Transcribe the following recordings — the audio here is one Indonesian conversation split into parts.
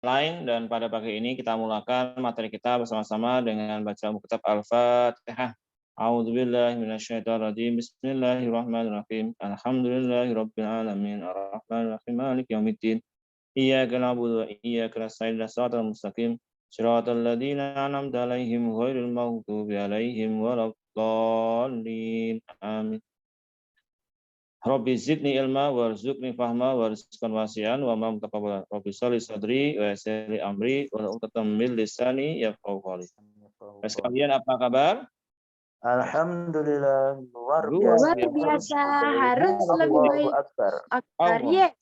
lain, dan pada pagi ini kita mulakan materi kita bersama-sama dengan baca buku kitab Al-Fatihah. A'udzubillahi minasyaitonirrajim. Bismillahirrahmanirrahim. Alhamdulillahirabbil alamin. Arrahmanirrahim. Maliki yaumiddin. Iyyaka na'budu wa iyyaka nasta'in. Shiratal mustaqim. Shiratal ladzina an'amta 'alaihim ghairil maghdubi 'alaihim waladdallin. Amin. Rabbi zidni ilma warzuqni fahma warizqan wasi'an wa ma mutaqabbalan. Rabbi sholli sadri wa yassir li amri wa hlul 'uqdatam min lisani yafqahu qawli. Sekalian apa kabar? Alhamdulillah, luar Luar biasa. biasa, harus lebih baik. Akbar, yes.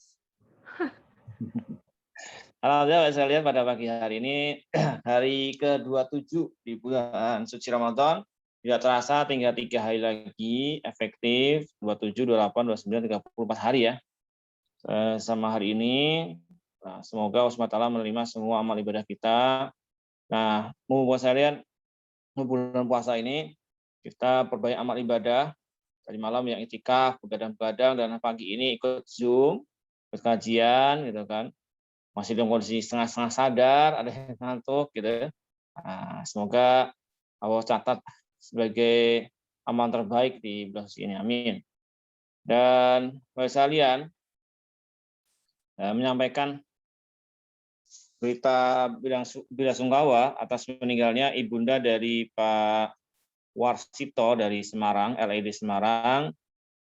Alhamdulillah sekalian, pada pagi hari ini hari ke-27 di bulan suci Ramadan. Tidak terasa tinggal 3 hari lagi efektif 27, 28, 29, 34 hari ya. Sama hari ini. Nah, semoga Allah SWT menerima semua amal ibadah kita. Nah, buat sekalian, bulan puasa ini kita perbanyak amal ibadah. Tadi malam yang itikaf, begadang-begadang, dan pagi ini ikut Zoom, ikut kajian gitu kan. Masih dalam kondisi setengah-setengah sadar, ada yang ngantuk gitu. Nah, semoga Allah catat sebagai amal terbaik di bulan suci ini. Amin. Dan bagi sekalian, menyampaikan berita bela sungkawa atas meninggalnya ibunda dari Pak Warsito dari Semarang, LID Semarang.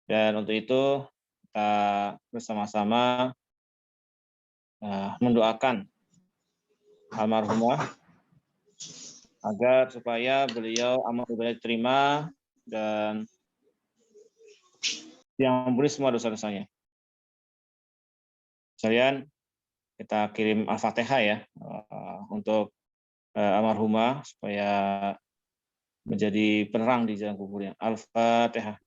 Dan untuk itu kita bersama-sama mendoakan almarhumah agar supaya beliau amal ibadah diterima dan yang ampuni semua dosa-dosanya. Sekalian kita kirim Al-Fatihah ya untuk almarhumah supaya menjadi penerang di jalan kuburnya. Al-Fatihah.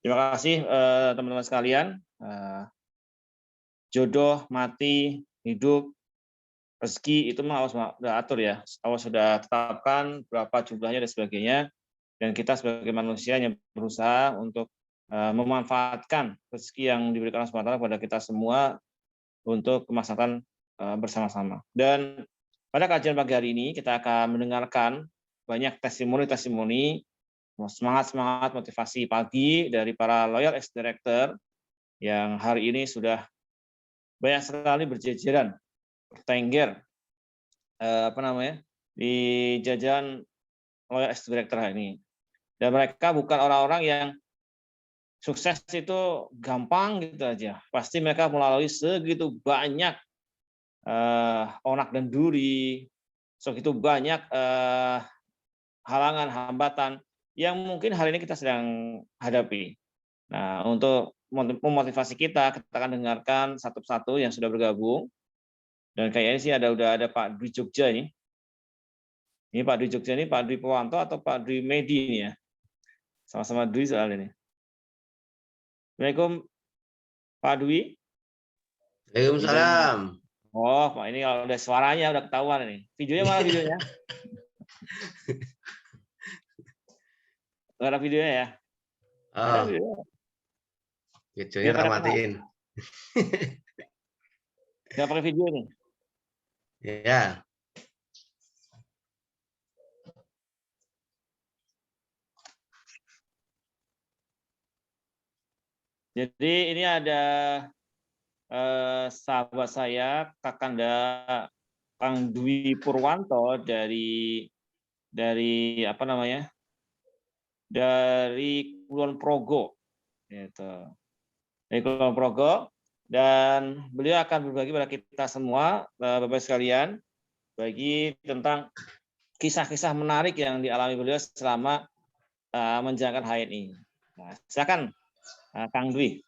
Terima kasih teman-teman sekalian. Jodoh, mati, hidup, rezeki itu mah Allah sudah atur ya. Allah sudah tetapkan berapa jumlahnya dan sebagainya. Dan kita sebagai manusia yang berusaha untuk memanfaatkan rezeki yang diberikan Allah SWT kepada kita semua untuk kemaslahatan bersama-sama. Dan pada kajian pagi hari ini kita akan mendengarkan banyak testimoni-testimoni semangat-semangat motivasi pagi dari para loyal ex-director yang hari ini sudah banyak sekali berjejeran, bertengger di jajaran loyal ex-director ini. Dan mereka bukan orang-orang yang sukses itu gampang gitu aja. Pasti mereka melalui segitu banyak onak dan duri, segitu banyak halangan, hambatan yang mungkin hari ini kita sedang hadapi. Nah, untuk memotivasi kita akan dengarkan satu-satu yang sudah bergabung. Dan kayaknya sih udah ada Pak Dwi Jogja ini. Ini Pak Dwi Jogja ini Pak Dwi Purwanto atau Pak Dwi Medi ini ya. Sama-sama Dwi soal ini. Assalamualaikum Pak Dwi. Waalaikumsalam. Oh, Pak, ini kalau udah suaranya udah ketahuan ini. Videonya mana videonya? Nggak ada videonya ya? Ada videonya. Videonya tak matiin. Nggak pakai video nih? Ya. Jadi ini ada sahabat saya, Kakanda Kang Dwi Purwanto dari apa namanya? Dari Kulon Progo. Gitu. Dari Kulon Progo, dan beliau akan berbagi pada kita semua, Bapak sekalian, bagi tentang kisah-kisah menarik yang dialami beliau selama menjalankan HNI. Nah, silakan Kang Dwi,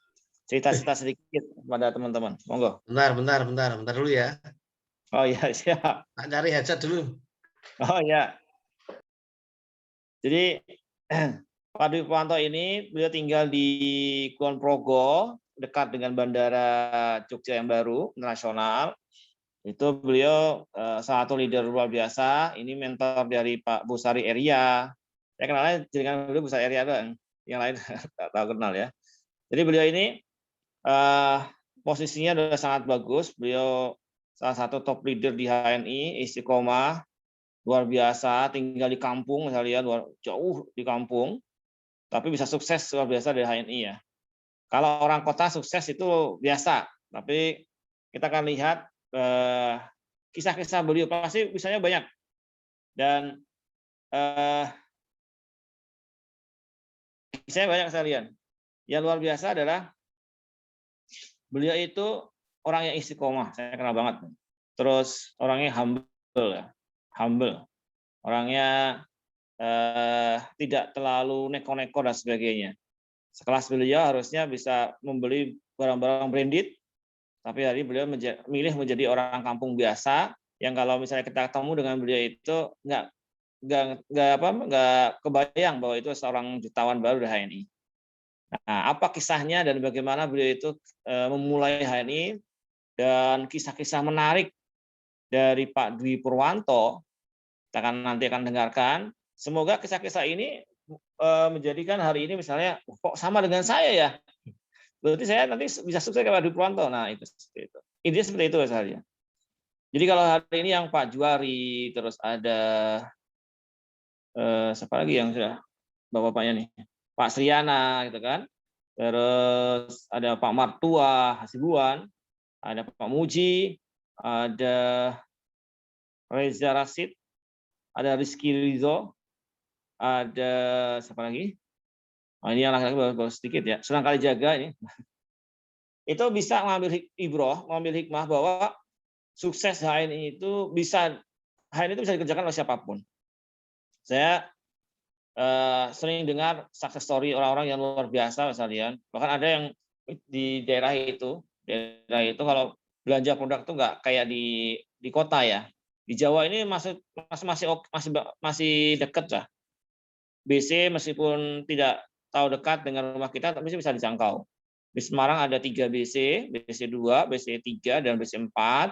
cerita-cerita sedikit pada teman-teman. Monggo. Bentar dulu ya. Oh iya, siap. Tak cari headset dulu. Oh iya. Jadi Pak Dwi Purwanto ini beliau tinggal di Kulon Progo, dekat dengan Bandara Jogja yang baru internasional. Itu beliau salah satu leader luar biasa. Ini mentor dari Pak Busari Eria. Saya kenalnya dengan beliau Busari Eria doang. Yang lain nggak tahu kenal ya. Jadi beliau ini posisinya sudah sangat bagus. Beliau salah satu top leader di HNI, istiqomah, luar biasa. Tinggal di kampung, saya lihat jauh di kampung, tapi bisa sukses luar biasa di HNI ya. Kalau orang kota sukses itu biasa, tapi kita akan lihat kisah-kisah beliau pasti misalnya banyak dan kisahnya banyak saya lihat. Yang luar biasa adalah beliau itu orang yang istiqomah, saya kenal banget. Terus orangnya humble, ya. Humble. Orangnya tidak terlalu neko-neko dan sebagainya. Sekelas beliau harusnya bisa membeli barang-barang branded, tapi hari beliau milih menjadi orang kampung biasa yang kalau misalnya kita ketemu dengan beliau itu nggak kebayang bahwa itu seorang jutawan baru di HNI. Nah, apa kisahnya dan bagaimana beliau itu memulai HNI dan kisah-kisah menarik dari Pak Dwi Purwanto kita nanti akan dengarkan. Semoga kisah-kisah ini menjadikan hari ini misalnya kok sama dengan saya ya. Berarti saya nanti bisa sukses kayak Pak Dwi Purwanto. Nah, itu seperti itu. Intinya seperti itu misalnya. Jadi kalau hari ini yang Pak Juari, terus ada siapa lagi yang sudah bapak-bapaknya nih, Pak Sriana gitu kan, terus ada Pak Martua Hasibuan, ada Pak Muji, ada Reza Rasid, ada Rizky Rizzo, ada siapa lagi? Oh, ini yang laki-laki baru sedikit ya, Sunan Kalijaga ini. Itu bisa mengambil ibroh, mengambil hikmah bahwa sukses HNI itu bisa dikerjakan oleh siapapun. Saya sering dengar success story orang-orang yang luar biasa misalnya. Bahkan ada yang di daerah itu kalau belanja produk itu nggak kayak di kota ya. Di Jawa ini masih dekat lah. BC meskipun tidak tahu dekat dengan rumah kita, tapi bisa dijangkau. Di Semarang ada 3 BC, BC 2, BC 3, dan BC 4.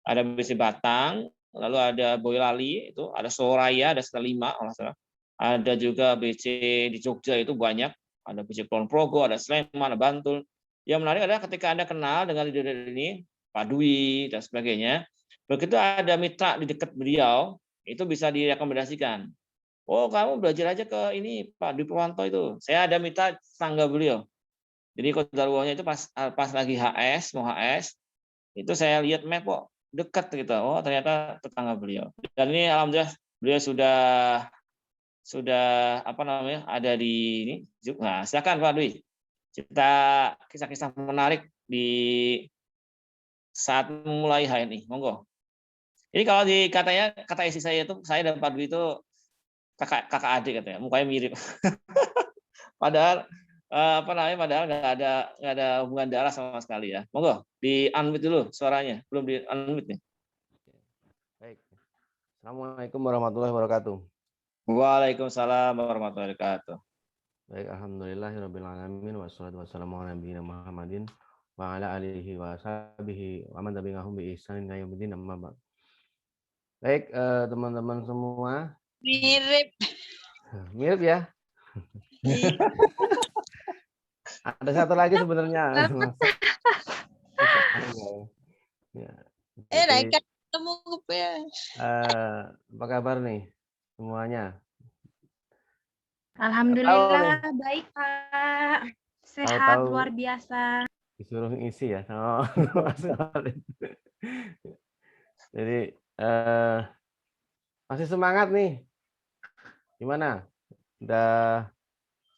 Ada BC Batang, lalu ada Boyolali, itu ada Soraya, ada sekitar 5, kalau salah. Ada juga BC di Jogja itu banyak, ada BC Kulon Progo, ada Sleman, ada Bantul. Yang menarik adalah ketika Anda kenal dengan leader ini, Pak Dwi dan sebagainya, begitu ada mitra di dekat beliau, itu bisa direkomendasikan. Oh, kamu belajar aja ke ini Pak Dwi Purwanto itu. Saya ada mitra tetangga beliau. Jadi kodaruahnya itu pas lagi HS, mau HS, itu saya lihat map kok dekat gitu. Oh, ternyata tetangga beliau. Dan ini alhamdulillah beliau sudah apa namanya? Ada di ini. Nah, silakan Pak Dwi. Cerita kisah-kisah menarik di saat memulai HNI. Monggo. Ini kalau kata istri saya itu, saya dan Pak Dwi itu kakak adik katanya, mukanya mirip. Padahal padahal nggak ada hubungan darah sama sekali ya. Monggo di unmute dulu suaranya, belum di unmute nih. Baik. Assalamualaikum warahmatullahi wabarakatuh. Waalaikumsalam warahmatullahi wabarakatuh. Baik, alhamdulillahirabbil alamin wassalatu wassalamu ala nabiyina Muhammadin wa ala alihi wa sahbihi wa man tabi'ahum bi ihsanin ila yaumil amma ba'd. Baik, teman-teman semua. Mirip. Mirip ya? Ada satu lagi sebenarnya. Ya. Naik ketemu ya. Apa kabar nih semuanya? Alhamdulillah baik Pak. Sehat Tahu-tahu luar biasa. disuruh ngisi ya sama Mas Khalid. Jadi masih semangat nih. Gimana? Udah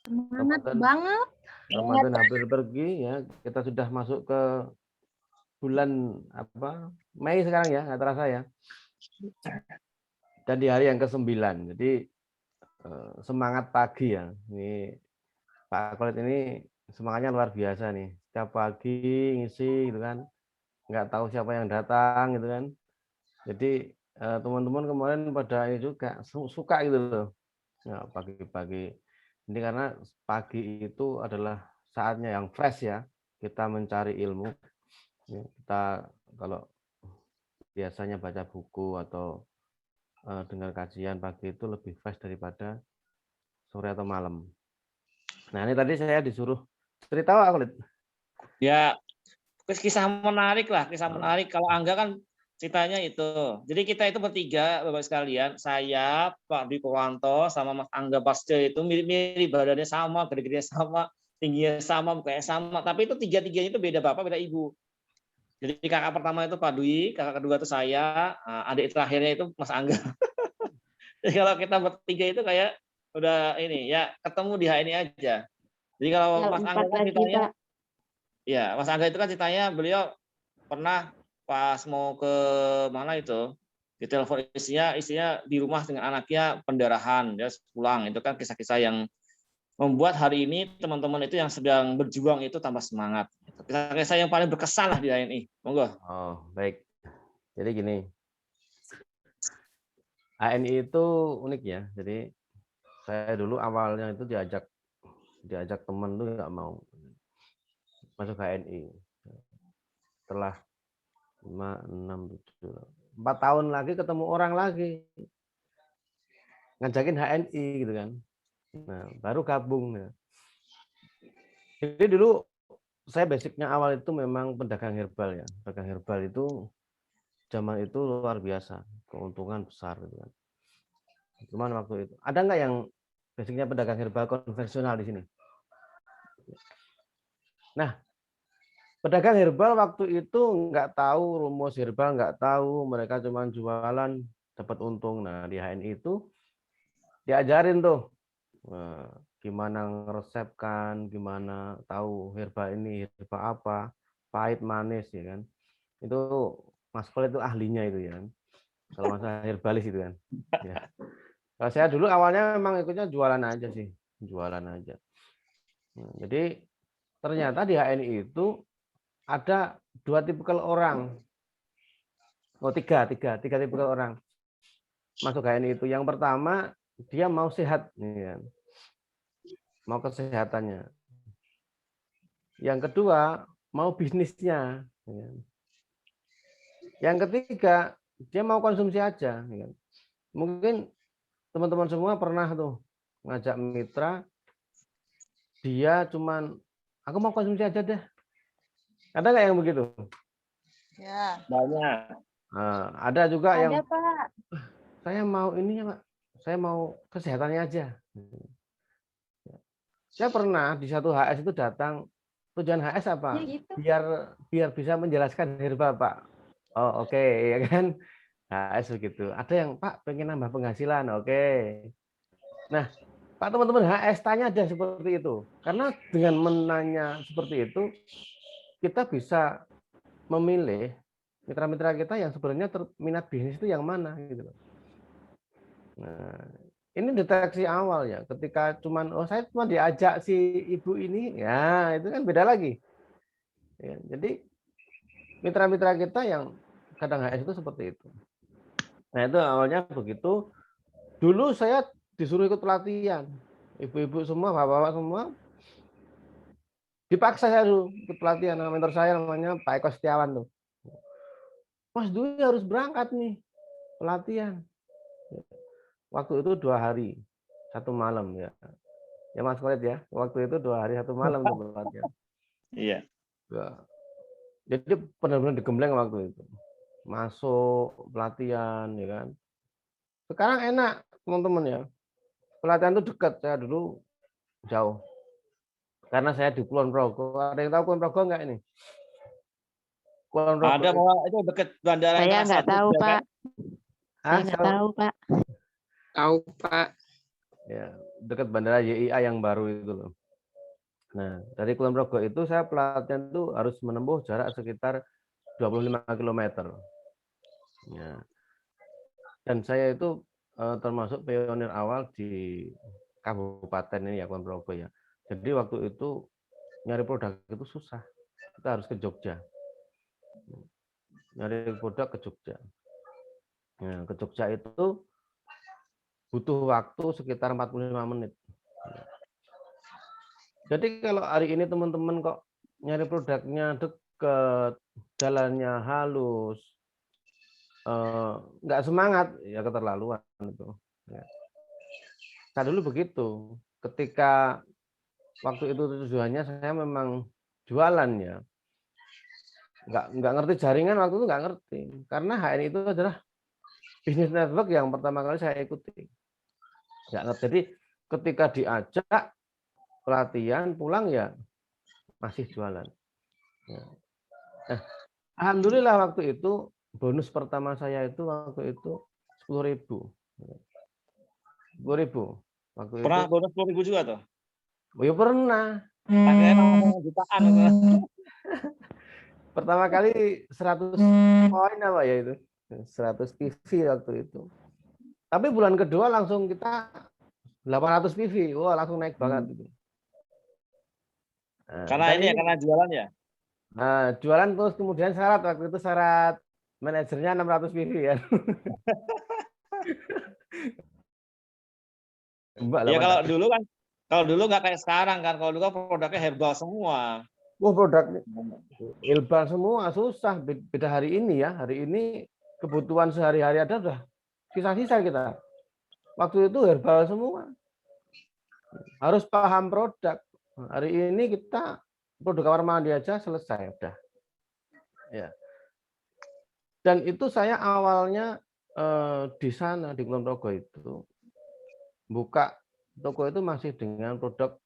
Semangat banget. Ramadan hampir pergi ya. Kita sudah masuk ke bulan apa? Mei sekarang ya, nggak terasa ya. Dan di hari yang ke-9. Jadi semangat pagi ya. Ini Pak Khalid ini semangatnya luar biasa nih. Setiap pagi ngisi gitu kan. Nggak tahu siapa yang datang gitu kan. Jadi teman-teman kemarin pada ini juga suka gitu loh. Ya, pagi-pagi. Ini karena pagi itu adalah saatnya yang fresh ya. Kita mencari ilmu. Kita kalau biasanya baca buku atau dengar kajian pagi itu lebih fresh daripada sore atau malam. Nah, ini tadi saya disuruh cerita apa, Khalid? Ya, kisah menarik lah, kisah menarik. Kalau Angga kan ceritanya itu. Jadi kita itu bertiga, Bapak sekalian, saya, Pak Dwi Purwanto, sama Mas Angga Pasce itu mirip-mirip, badannya sama, gede-gede sama, tingginya sama, mukanya sama. Tapi itu tiga-tiganya itu beda bapak, beda ibu. Jadi kakak pertama itu Pak Dwi, kakak kedua itu saya, adik terakhirnya itu Mas Angga. Jadi kalau kita bertiga itu kayak udah ini ya ketemu di HNI aja. Jadi kalau Mas Angga kan ceritanya, ya Mas Angga itu kan ceritanya beliau pernah pas mau ke mana itu di telepon istrinya di rumah dengan anaknya pendarahan, dia pulang. Itu kan kisah-kisah yang membuat hari ini teman-teman itu yang sedang berjuang itu tambah semangat. Kisah-kisah yang paling berkesan lah di HNI. Monggo. Oh, baik. Jadi gini, HNI itu unik ya. Jadi saya dulu awalnya itu diajak teman tuh nggak mau masuk HNI. Setelah 5, 6, 7, 4 tahun lagi ketemu orang lagi ngajakin HNI gitu kan. Nah, baru gabung. Nah. Jadi dulu saya basicnya awal itu memang pedagang herbal ya. Pedagang herbal itu zaman itu luar biasa, keuntungan besar gitu kan. Cuman waktu itu ada nggak yang basicnya pedagang herbal konvensional di sini? Nah, pedagang herbal waktu itu nggak tahu rumus herbal, nggak tahu, mereka cuma jualan dapat untung. Nah, di HNI itu diajarin tuh gimana ngeresepkan, gimana tahu herbal ini herbal apa, pahit manis ya kan. Itu Mas Kol itu ahlinya itu ya kan. Kalau masalah herbalis itu kan. Ya. Kalau saya dulu awalnya memang ikutnya jualan aja sih, jualan aja. Nah, jadi ternyata di HNI itu ada 2 tipikal orang. Oh, tiga tipikal orang masuk HNI itu. Yang pertama dia mau sehat, ya. Mau kesehatannya. Yang kedua mau bisnisnya. Ya. Yang ketiga dia mau konsumsi aja. Ya. Mungkin teman-teman semua pernah tuh ngajak mitra, dia cuman aku mau konsumsi aja deh. Ada nggak yang begitu? Ya. Banyak. Nah, ada juga Ada, yang Pak. saya mau ini ya Pak, saya mau kesehatannya aja. Saya pernah di satu HS itu datang, tujuan HS apa? Ya gitu. Biar bisa menjelaskan herbal Pak. Oh oke, ya kan? HS begitu. Ada yang Pak pengen nambah penghasilan, oke. Nah, Pak teman-teman HS tanya aja seperti itu. Karena dengan menanya seperti itu, kita bisa memilih mitra-mitra kita yang sebenarnya minat bisnis itu yang mana gitu loh. Nah, ini deteksi awal ya. Ketika cuman saya cuma diajak si ibu ini, ya itu kan beda lagi. Ya, jadi mitra-mitra kita yang kadang HS itu seperti itu. Nah, itu awalnya begitu. Dulu saya disuruh ikut pelatihan. Ibu-ibu semua, bapak-bapak semua dipaksa saya dulu ikut pelatihan. Mentor saya namanya Pak Eko Setiawan tuh. Mas Dwi harus berangkat nih pelatihan. Waktu itu 2 hari, 1 malam ya. Ya Mas Khalid ya. Waktu itu 2 hari 1 malam tuh pelatihan. Iya. Ya. Jadi benar-benar digembleng waktu itu. Masuk pelatihan ya kan. Sekarang enak teman-teman ya. Pelatihan itu dekat, saya dulu jauh. Karena saya di Kulon Progo. Ada yang tahu Kulon Progo enggak ini? Kulon Progo. Ada bahwa itu dekat bandara Saya nggak tahu, juga, Pak. kan? Saya nggak tahu, Pak. Tahu, Pak. Ya, dekat bandara YIA yang baru itu loh. Nah, dari Kulon Progo itu saya pelatihan itu harus menempuh jarak sekitar 25 km. Ya. Dan saya itu termasuk pionir awal di kabupaten ini ya, Kulon Progo ya. Jadi waktu itu nyari produk itu susah. Kita harus ke Jogja. Nyari produk ke Jogja. Nah, ke Jogja itu butuh waktu sekitar 45 menit. Jadi kalau hari ini teman-teman kok nyari produknya dekat, jalannya halus, nggak semangat, ya keterlaluan itu. Ya. Saya dulu begitu. Ketika waktu itu tujuannya saya memang jualan ya. Nggak ngerti jaringan waktu itu nggak ngerti. Karena HN itu adalah bisnis network yang pertama kali saya ikuti. Nggak ngerti. Jadi ketika diajak pelatihan pulang ya masih jualan. Ya. Nah, alhamdulillah waktu itu bonus pertama saya itu waktu itu 10.000. 10.000. Waktu Pernah itu. bonus 10.000 juga tuh? Oh, ya pernah. Akhirnya langsung jutaan. Pertama kali 100 poin apa ya itu? 100 PV waktu itu. Tapi bulan kedua langsung kita 800 PV. Wah, langsung naik banget itu. Nah, Karena ini ya, karena jualan ya? Nah, jualan terus kemudian syarat waktu itu syarat manajernya 600 PV ya. Mbak, Ya kalau dulu nggak kayak sekarang kan. Kalau dulu kan produknya herbal semua. wah, produk herbal semua susah. Beda hari ini ya. Hari ini kebutuhan sehari-hari ada udah sisa-sisa kita. Waktu itu herbal semua. Harus paham produk. Hari ini kita produk kamar mandi aja selesai udah. Ya. Dan itu saya awalnya di sana di Kulon Progo itu buka toko itu masih dengan produk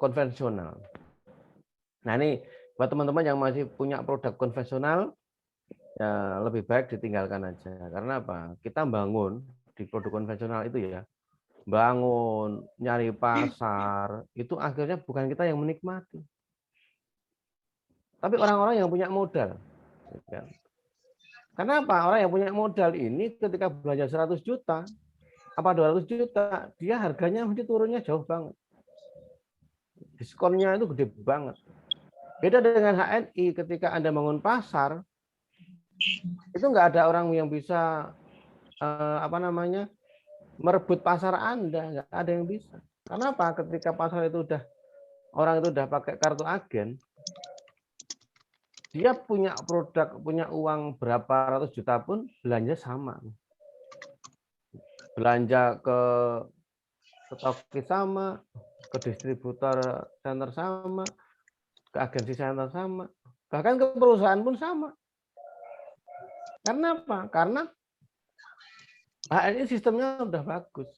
konvensional. Nah, ini buat teman-teman yang masih punya produk konvensional ya lebih baik ditinggalkan aja. Karena apa? Kita bangun di produk konvensional itu ya, bangun, nyari pasar, itu akhirnya bukan kita yang menikmati. Tapi orang-orang yang punya modal. Karena apa? Orang yang punya modal ini ketika belanja 100 juta, apa 200 juta, dia harganya mesti turunnya jauh banget. Diskonnya itu gede banget. Beda dengan HNI, ketika Anda bangun pasar, itu nggak ada orang yang bisa merebut pasar Anda, nggak ada yang bisa. Karena apa? Ketika pasar itu orang itu udah pakai kartu agen, dia punya produk, punya uang berapa ratus juta pun belanja sama. Belanja ke stokis sama, ke distributor center sama, ke agensi center sama, bahkan ke perusahaan pun sama. Karena apa? Karena HNI sistemnya udah bagus.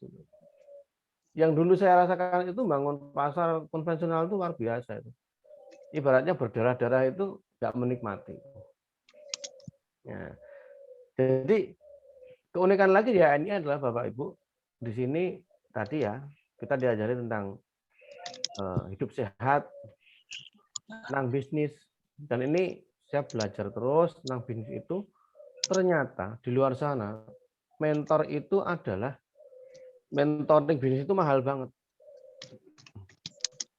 Yang dulu saya rasakan itu bangun pasar konvensional itu luar biasa itu. Ibaratnya berdarah-darah itu nggak menikmati. Ya. Jadi keunikan lagi di HNI adalah Bapak Ibu di sini tadi ya kita diajari tentang hidup sehat, tentang bisnis, dan ini saya belajar terus tentang bisnis itu. Ternyata di luar sana mentor itu adalah mentoring bisnis itu mahal banget.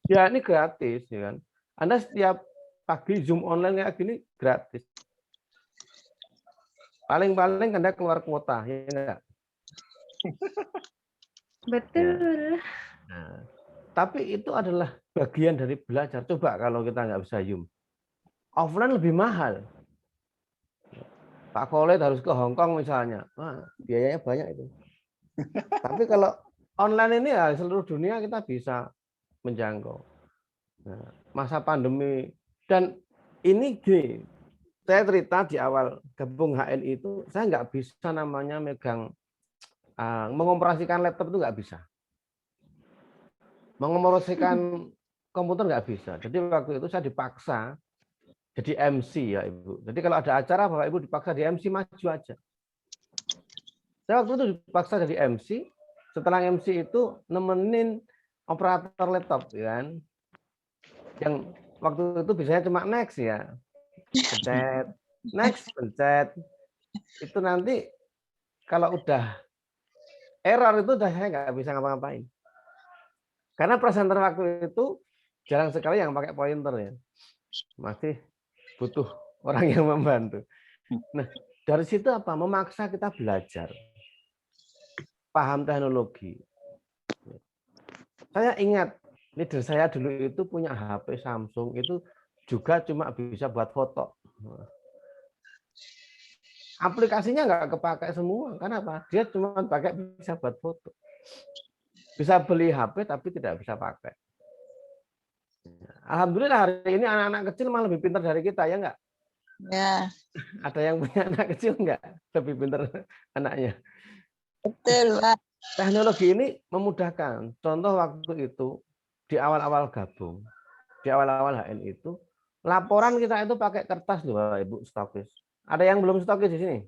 Ya ini gratis ya kan. Anda setiap pagi Zoom online kayak gini gratis. Paling-paling Anda keluar kuota ya enggak? Betul. Ya. Nah, tapi itu adalah bagian dari belajar. Coba kalau kita nggak bisa Zoom. Offline lebih mahal. Pak Khalid harus ke Hong Kong misalnya. Wah, biayanya banyak itu. Tapi kalau online ini ya seluruh dunia kita bisa menjangkau. Nah, masa pandemi dan ini gini, saya cerita di awal gabung HNI itu saya nggak bisa namanya megang mengoperasikan laptop itu nggak bisa. Mengoperasikan komputer nggak bisa. Jadi waktu itu saya dipaksa jadi MC ya Ibu. Jadi kalau ada acara Bapak Ibu dipaksa di MC maju aja. Saya waktu itu dipaksa jadi MC. Setelah MC itu nemenin operator laptop ya kan. Yang waktu itu biasanya cuma next ya. Pencet, next, pencet. Itu nanti kalau udah error itu udah saya nggak bisa ngapa-ngapain. Karena presenter waktu itu jarang sekali yang pakai pointer ya. Masih butuh orang yang membantu. Nah, dari situ apa? Memaksa kita belajar. Paham teknologi. Saya ingat, leader saya dulu itu punya HP Samsung, itu juga cuma bisa buat foto. aplikasinya nggak kepakai semua. Kenapa? Dia cuma pakai bisa buat foto. Bisa beli HP tapi tidak bisa pakai. Alhamdulillah hari ini anak-anak kecil malah lebih pintar dari kita, ya nggak? Ya, Ada yang punya anak kecil nggak? Lebih pintar anaknya. betul, Pak. Teknologi ini memudahkan. Contoh waktu itu, di awal-awal gabung, di awal-awal HN itu, laporan kita itu pakai kertas loh, Bapak Ibu, stokis. Ada yang belum stokis di sini?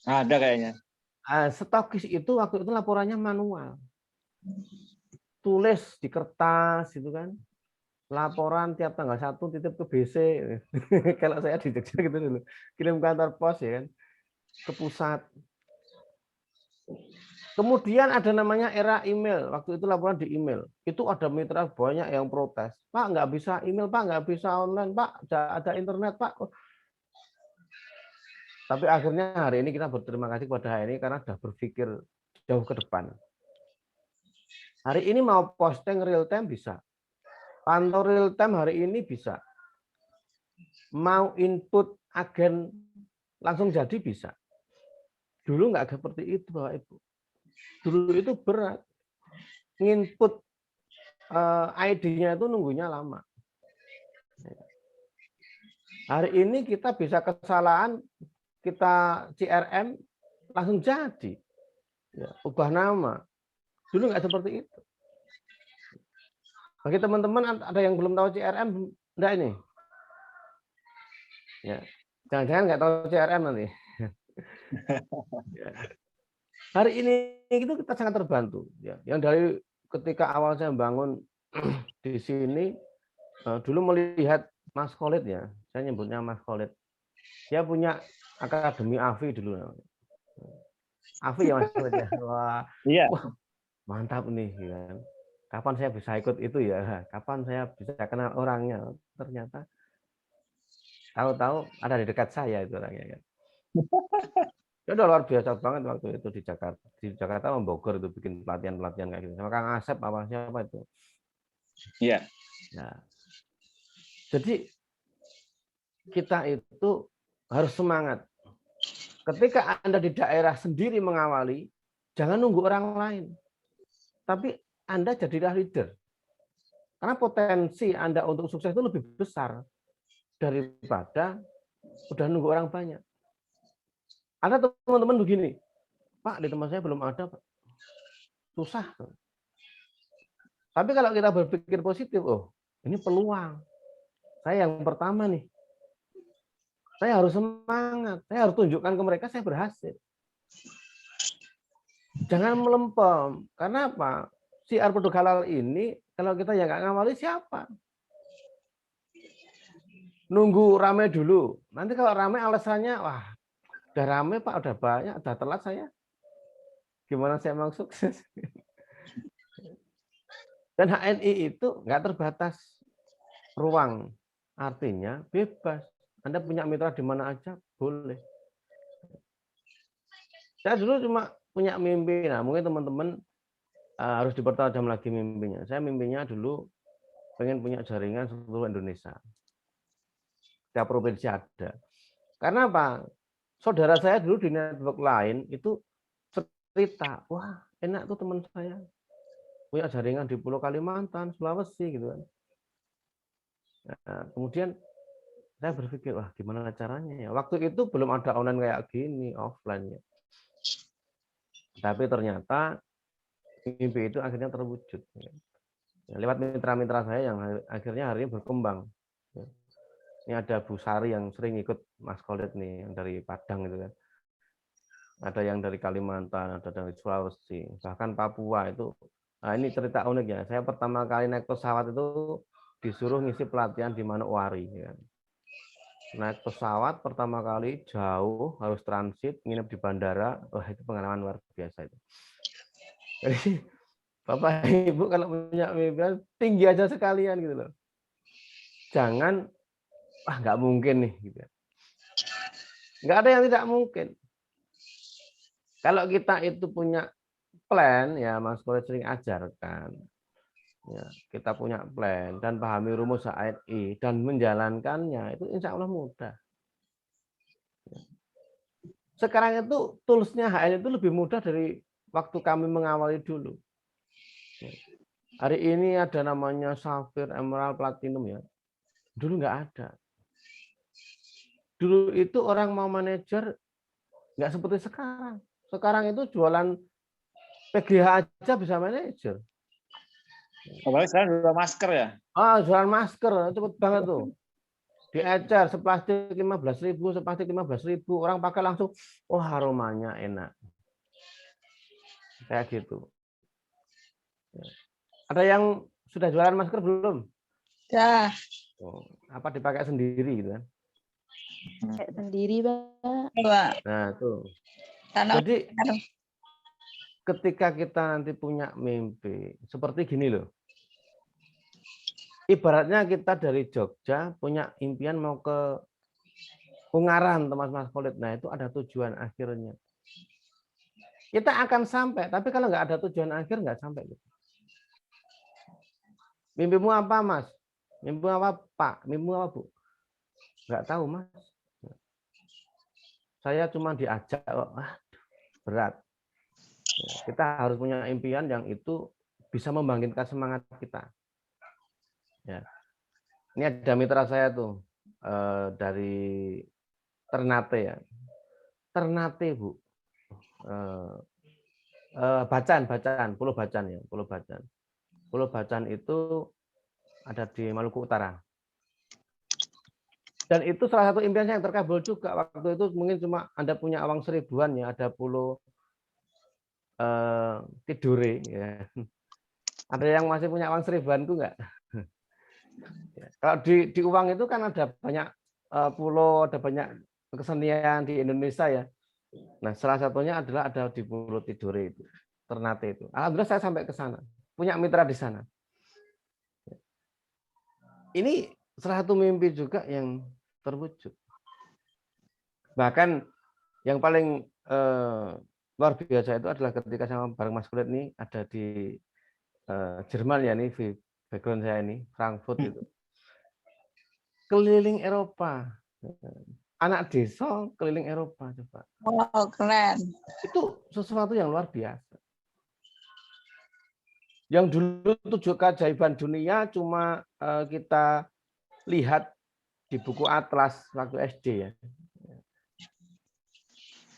Ada kayaknya. Stokis itu waktu itu laporannya manual. Tulis di kertas gitu kan. Laporan tiap tanggal 1 titip ke BC. Kalau saya di Jogja gitu dulu. Kirim kantor pos ya kan. Ke pusat. Kemudian ada namanya era email. Waktu itu laporan di email. Itu ada mitra banyak yang protes. Pak, nggak bisa email, Pak, nggak bisa online, Pak. Ada internet, Pak. Tapi akhirnya hari ini kita berterima kasih kepada hari ini karena sudah berpikir jauh ke depan. Hari ini mau posting real time bisa. Pantau real time hari ini bisa. Mau input agen langsung jadi bisa. Dulu nggak seperti itu, Bapak Ibu. Dulu itu berat. Nginput ID-nya itu nunggunya lama. Hari ini kita bisa kesalahan, kita CRM langsung jadi. Ya, ubah nama. Dulu nggak seperti itu. Bagi teman-teman ada yang belum tahu CRM, enggak ini? Ya, jangan-jangan nggak tahu CRM nanti. Ya. Hari ini itu kita sangat terbantu. Ya, yang dari ketika awal saya bangun di sini, dulu melihat Mas Khalid ya, saya nyebutnya Mas Khalid. Dia punya Akademi AVI dulu. AVI ya Mas Khalid ya. Wah, Iya. wah mantap nih. Ya. Kapan saya bisa ikut itu ya? Kapan saya bisa kenal orangnya? Ternyata tahu-tahu ada di dekat saya itu orangnya. Ya udah luar biasa banget waktu itu di Jakarta. Di Jakarta Bogor itu bikin pelatihan-pelatihan kayak gitu. Sama Kang Asep apa siapa itu. Iya. Nah, jadi kita itu harus semangat. Ketika Anda di daerah sendiri mengawali, jangan nunggu orang lain. Tapi Anda jadilah leader. Karena potensi Anda untuk sukses itu lebih besar daripada udah nunggu orang banyak. Ada teman-teman begini, Pak, di tempat saya belum ada, Pak. Susah. Tapi kalau kita berpikir positif, oh, ini peluang. Saya yang pertama nih. Saya harus semangat. Saya harus tunjukkan ke mereka saya berhasil. Jangan melempem. Karena apa? Syiar produk halal ini, kalau kita yang nggak ngawali siapa? Nunggu rame dulu. Nanti kalau rame alasannya, wah, udah rame Pak, udah banyak, udah telat saya. Gimana saya mau sukses? Dan HNI itu nggak terbatas ruang. Artinya bebas. Anda punya mitra di mana aja, boleh. Saya dulu cuma punya mimpi. Nah, mungkin teman-teman harus dipertajam lagi mimpinya. Saya mimpinya dulu pengen punya jaringan seluruh Indonesia. Setiap provinsi ada. Karena apa? Saudara saya dulu di network lain itu cerita, wah enak tuh teman saya. Punya jaringan di Pulau Kalimantan, Sulawesi gitu kan. Nah, kemudian saya berpikir, wah gimana caranya ya? Waktu itu belum ada online kayak gini, offline ya. Tapi ternyata mimpi itu akhirnya terwujud. Ya, lewat mitra-mitra saya yang akhirnya hari ini berkembang. Ya. Ini ada Bu Sari yang sering ikut Mas Khalid nih, yang dari Padang gitu kan. Ada yang dari Kalimantan, ada dari Sulawesi, bahkan Papua itu. Nah, ini cerita unik ya. Saya pertama kali naik pesawat itu disuruh ngisi pelatihan di Manokwari. Ya. Naik pesawat pertama kali jauh, harus transit, nginep di bandara. Wah, itu pengalaman luar biasa itu. Jadi Bapak Ibu kalau punya mimpi tinggi aja sekalian gitu loh. Jangan, wah nggak mungkin nih. Gitu. Nggak ada yang tidak mungkin. Kalau kita itu punya plan, ya Mas Khalid sering ajarkan. Ya, kita punya plan dan pahami rumus HNI dan menjalankannya, itu insya Allah mudah. Sekarang itu tools-nya HN itu lebih mudah dari waktu kami mengawali dulu. Hari ini ada namanya Sapphire, Emerald, Platinum ya. Dulu nggak ada. Dulu itu orang mau manajer nggak seperti sekarang. Sekarang itu jualan PGH aja bisa manajer. Apalagi sekarang jual masker ya. Jualan masker, cepet banget tuh. Diecer seplastik 15.000, seplastik 15.000, orang pakai langsung, oh aromanya enak. Kayak gitu. Ada yang sudah jualan masker belum? Ya. Apa dipakai sendiri gitu kan? Pakai sendiri, Pak. Nah, tuh. Karena Jadi ketika kita nanti punya mimpi seperti gini loh. Ibaratnya kita dari Jogja punya impian mau ke Ungaran, Mas Khalid. Nah, itu ada tujuan akhirnya. Kita akan sampai, tapi kalau nggak ada tujuan akhir, nggak sampai. Mimpimu apa, Mas? Mimpimu apa, Pak? Mimpimu apa, Bu? Nggak tahu, Mas. Saya cuma diajak, berat. Kita harus punya impian yang itu bisa membangkitkan semangat kita. Ya. Ini ada mitra saya tuh dari Ternate ya. Ternate, Bu. Pulau Bacan ya, Pulau Bacan. Pulau Bacan itu ada di Maluku Utara. Dan itu salah satu impian saya yang terkabul juga. Waktu itu mungkin cuma Anda punya uang 1000-an ya, ada pulau Tidore ya. Ada yang masih punya uang 1000-an itu enggak? Kalau di uang itu kan ada banyak pulau, ada banyak kesenian di Indonesia ya. Nah, salah satunya adalah ada di Pulau Tidore itu, Ternate itu. Alhamdulillah saya sampai ke sana, punya mitra di sana. Ini salah satu mimpi juga yang terwujud. Bahkan yang paling luar biasa itu adalah ketika sama bareng Mas Kulit ini ada di Jerman ya, nih background saya ini Frankfurt itu. Keliling Eropa. Anak desa keliling Eropa coba. wow, keren. Itu sesuatu yang luar biasa. Yang dulu 7 keajaiban dunia cuma kita lihat di buku atlas waktu SD ya.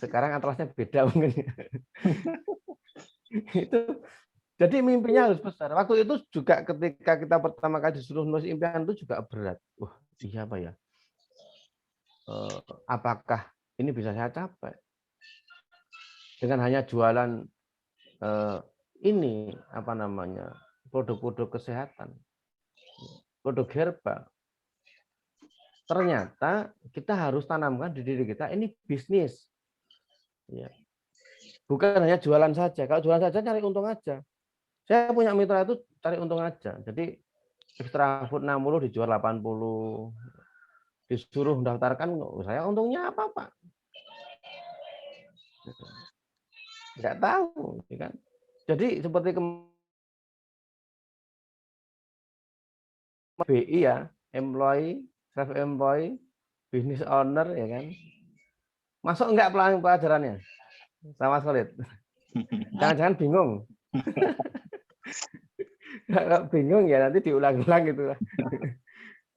Sekarang atlasnya beda mungkin. Itu jadi mimpinya harus besar. Waktu itu juga ketika kita pertama kali disuruh nulis impian itu juga berat. Wah, siapa ya? Apakah ini bisa saya capai dengan hanya jualan ini apa namanya produk-produk kesehatan, produk herbal. Ternyata kita harus tanamkan di diri kita ini bisnis, ya. Bukan hanya jualan saja. Kalau jualan saja cari untung aja. Saya punya mitra itu cari untung aja. Jadi extra food 60 dijual 80. Disuruh mendaftarkan, saya untungnya apa, Pak? Nggak tahu, kan? Jadi seperti BI ya, employee, self employee, business owner ya kan. Masuk enggak pelajarannya? Sama Khalid. Jangan-jangan bingung. Kalau bingung ya nanti diulang-ulang gitu.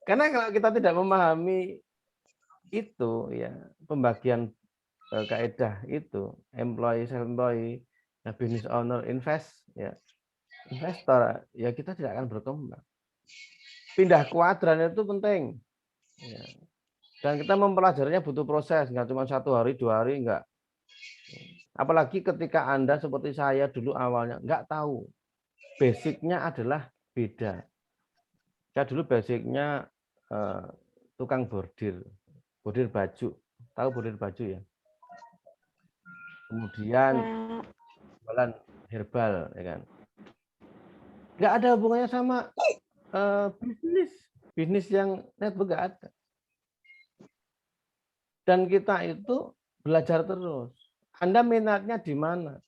Karena kalau kita tidak memahami itu ya pembagian kaidah itu employee, self employee, business owner, investor ya kita tidak akan berkembang. Pindah kuadran itu penting. Ya. Dan kita mempelajarinya butuh proses, nggak cuma 1 hari, 2 hari, enggak. Apalagi ketika Anda seperti saya dulu awalnya nggak tahu. Basicnya adalah beda. Saya dulu basicnya tukang bordir baju. Tahu bordir baju ya? Kemudian jualan herbal, ya kan? Nggak ada hubungannya sama bisnis yang network nggak ada. Dan kita itu belajar terus. Anda minatnya di mana?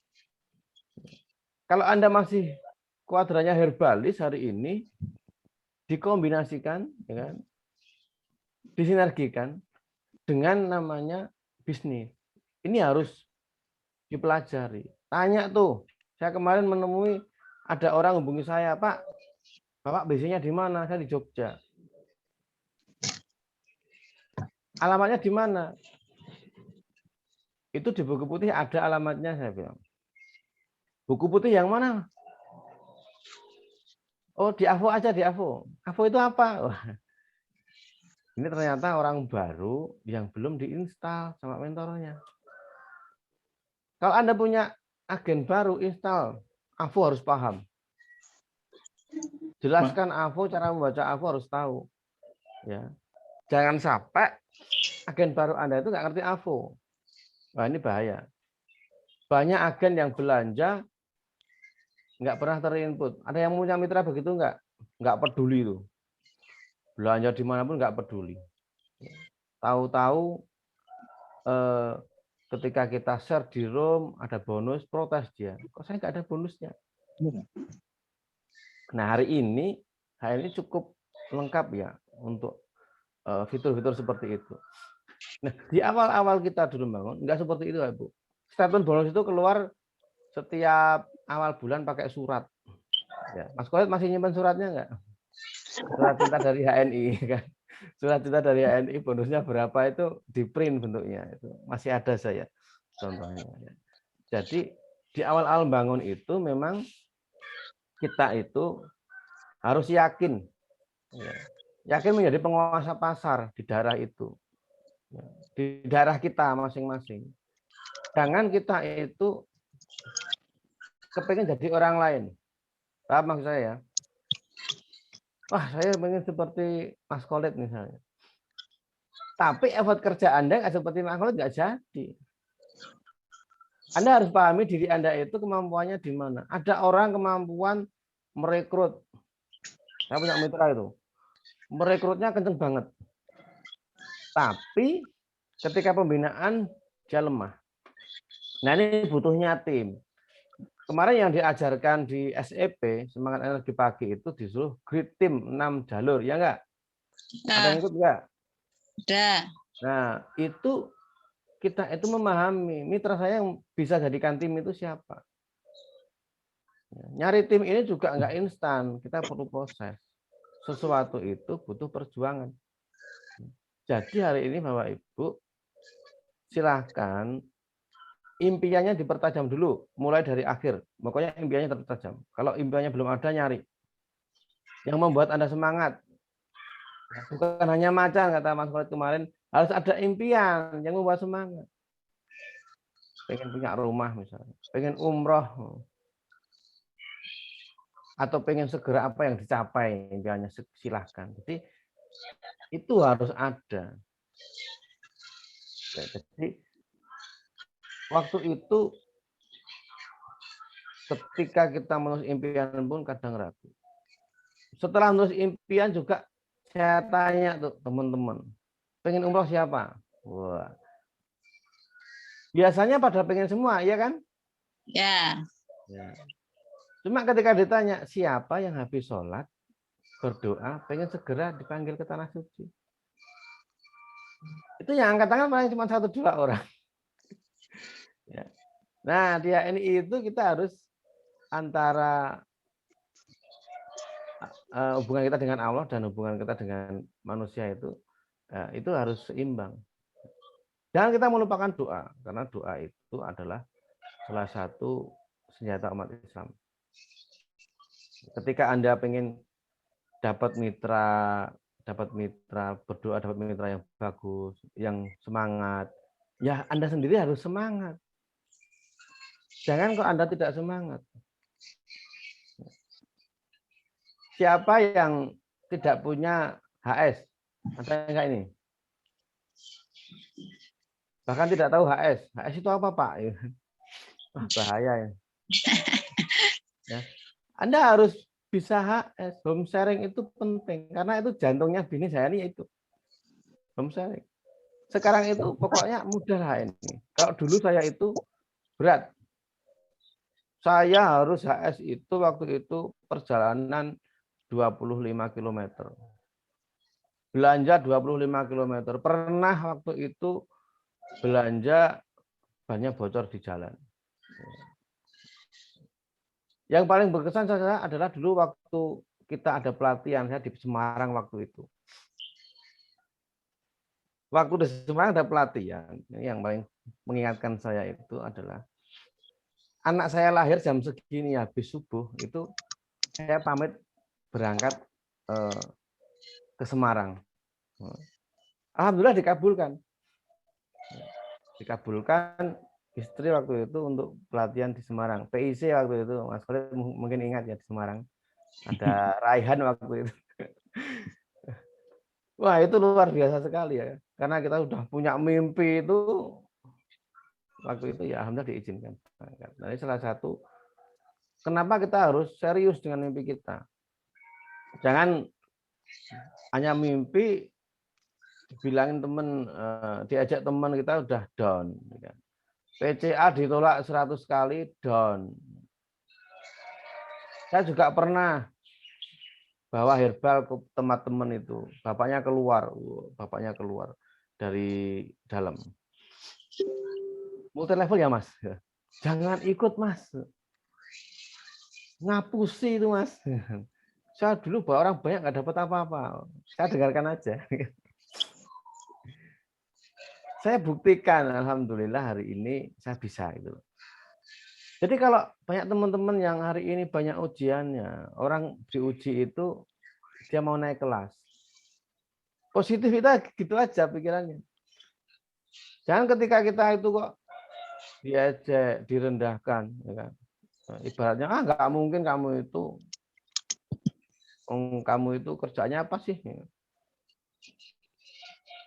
Kalau Anda masih kuadrannya herbalis hari ini, dikombinasikan, ya kan? Disinergikan dengan namanya bisnis. Ini harus dipelajari. Tanya tuh. Saya kemarin menemui ada orang hubungi saya, Pak, Bapak BC-nya di mana? Saya di Jogja. Alamatnya di mana? Itu di buku putih ada alamatnya, saya bilang. Buku putih yang mana? Oh, di AVO aja, di AVO. AVO itu apa? Wah, ini ternyata orang baru yang belum diinstal sama mentornya. Kalau Anda punya agen baru, install. AVO harus paham. Jelaskan AVO, cara membaca AVO harus tahu. Ya. Jangan sampai agen baru Anda itu nggak ngerti AVO. Wah, ini bahaya. Banyak agen yang belanja nggak pernah terinput. Ada yang punya mitra begitu nggak? Nggak peduli itu. Belanja dimanapun nggak peduli. Tahu-tahu ketika kita share di room ada bonus, protes dia. Kok saya nggak ada bonusnya? Nah, hari ini cukup lengkap ya untuk fitur-fitur seperti itu. Nah, di awal-awal kita dulu bangun, nggak seperti itu, Bu. Statement bonus itu keluar setiap awal bulan pakai surat. Ya, Mas Kolet masih nyimpan suratnya nggak? Surat cinta dari HNI, kan? Surat cinta dari HNI bonusnya berapa itu di print bentuknya, itu masih ada saya contohnya. Jadi di awal-awal bangun itu memang kita itu harus yakin, yakin menjadi penguasa pasar di daerah itu, di daerah kita masing-masing. Jangan kita itu kepengen jadi orang lain. Paham maksud saya? Wah, saya pengen seperti Mas Kolet misalnya. Tapi effort kerja Anda nggak seperti Mas Kolet nggak jadi. Anda harus pahami diri Anda itu kemampuannya di mana. Ada orang kemampuan merekrut. Saya punya mitra itu. Merekrutnya kenceng banget. Tapi ketika pembinaan dia lemah. Nah, ini butuhnya tim. Kemarin yang diajarkan di SEP, semangat energi pagi itu disuruh grid tim 6 jalur, ya enggak? Ada yang ikut enggak? Ada. Nah, itu kita itu memahami mitra saya yang bisa jadikan tim itu siapa. Nyari tim ini juga enggak instan, kita perlu proses. Sesuatu itu butuh perjuangan. Jadi hari ini Bapak Ibu, silahkan impiannya dipertajam dulu, mulai dari akhir. Pokoknya impiannya tertajam. Kalau impiannya belum ada, nyari. Yang membuat Anda semangat. Bukan hanya macan, kata Mas Kolet kemarin, harus ada impian yang membuat semangat. Pengen punya rumah misalnya, pengen umroh, atau pengen segera apa yang dicapai, impiannya silahkan. Jadi itu harus ada. Jadi waktu itu ketika kita menulis impian pun kadang ragu. Setelah menulis impian juga saya tanya tuh teman-teman, pengen umroh siapa? Wah, biasanya pada pengen semua, iya kan? Ya. Cuma ketika ditanya siapa yang habis sholat berdoa pengen segera dipanggil ke tanah suci, itu yang angkat tangan paling cuma 1-2 orang. Ya. Nah, di HNI itu kita harus antara hubungan kita dengan Allah dan hubungan kita dengan manusia itu harus seimbang. Jangan kita melupakan doa, karena doa itu adalah salah satu senjata umat Islam. Ketika Anda pengen dapat mitra berdoa, dapat mitra yang bagus, yang semangat, ya Anda sendiri harus semangat. Jangan kok Anda tidak semangat. Siapa yang tidak punya HS? Ada enggak ini? Bahkan tidak tahu HS. HS itu apa, Pak? Wah, bahaya ya. Ya. Anda harus bisa HS. Home sharing itu penting karena itu jantungnya bisnis saya ini itu home sharing. Sekarang itu pokoknya mudah lah ini. Kalau dulu saya itu berat. Saya harus HS itu waktu itu perjalanan 25 km. Belanja 25 km. Pernah waktu itu belanja bannya bocor di jalan. Yang paling berkesan saya adalah dulu waktu kita ada pelatihan, saya di Semarang waktu itu. Waktu di Semarang ada pelatihan, yang paling mengingatkan saya itu adalah anak saya lahir jam segini habis subuh, itu saya pamit berangkat ke Semarang. Alhamdulillah dikabulkan. Dikabulkan istri waktu itu untuk pelatihan di Semarang. PIC waktu itu, Mas Khalid mungkin ingat ya di Semarang. Ada Raihan waktu itu. Wah, itu luar biasa sekali ya. Karena kita sudah punya mimpi itu, waktu itu ya alhamdulillah diizinkan. Nah, ini salah satu kenapa kita harus serius dengan mimpi kita. Jangan hanya mimpi, bilangin teman, diajak teman kita udah down. PCA ditolak 100 kali, down. Saya juga pernah bawa herbal ke teman-teman itu, bapaknya keluar dari dalam. Multi level ya Mas, jangan ikut Mas, ngapusi itu Mas. Saya dulu bawa orang banyak nggak dapat apa-apa, saya dengarkan aja. Saya buktikan, alhamdulillah hari ini saya bisa itu. Jadi kalau banyak teman-teman yang hari ini banyak ujiannya, orang diuji itu dia mau naik kelas. Positif itu gitu aja pikirannya. Jangan ketika kita itu kok diejek, direndahkan, ya kan? Ibaratnya nggak mungkin kamu itu kerjanya apa sih?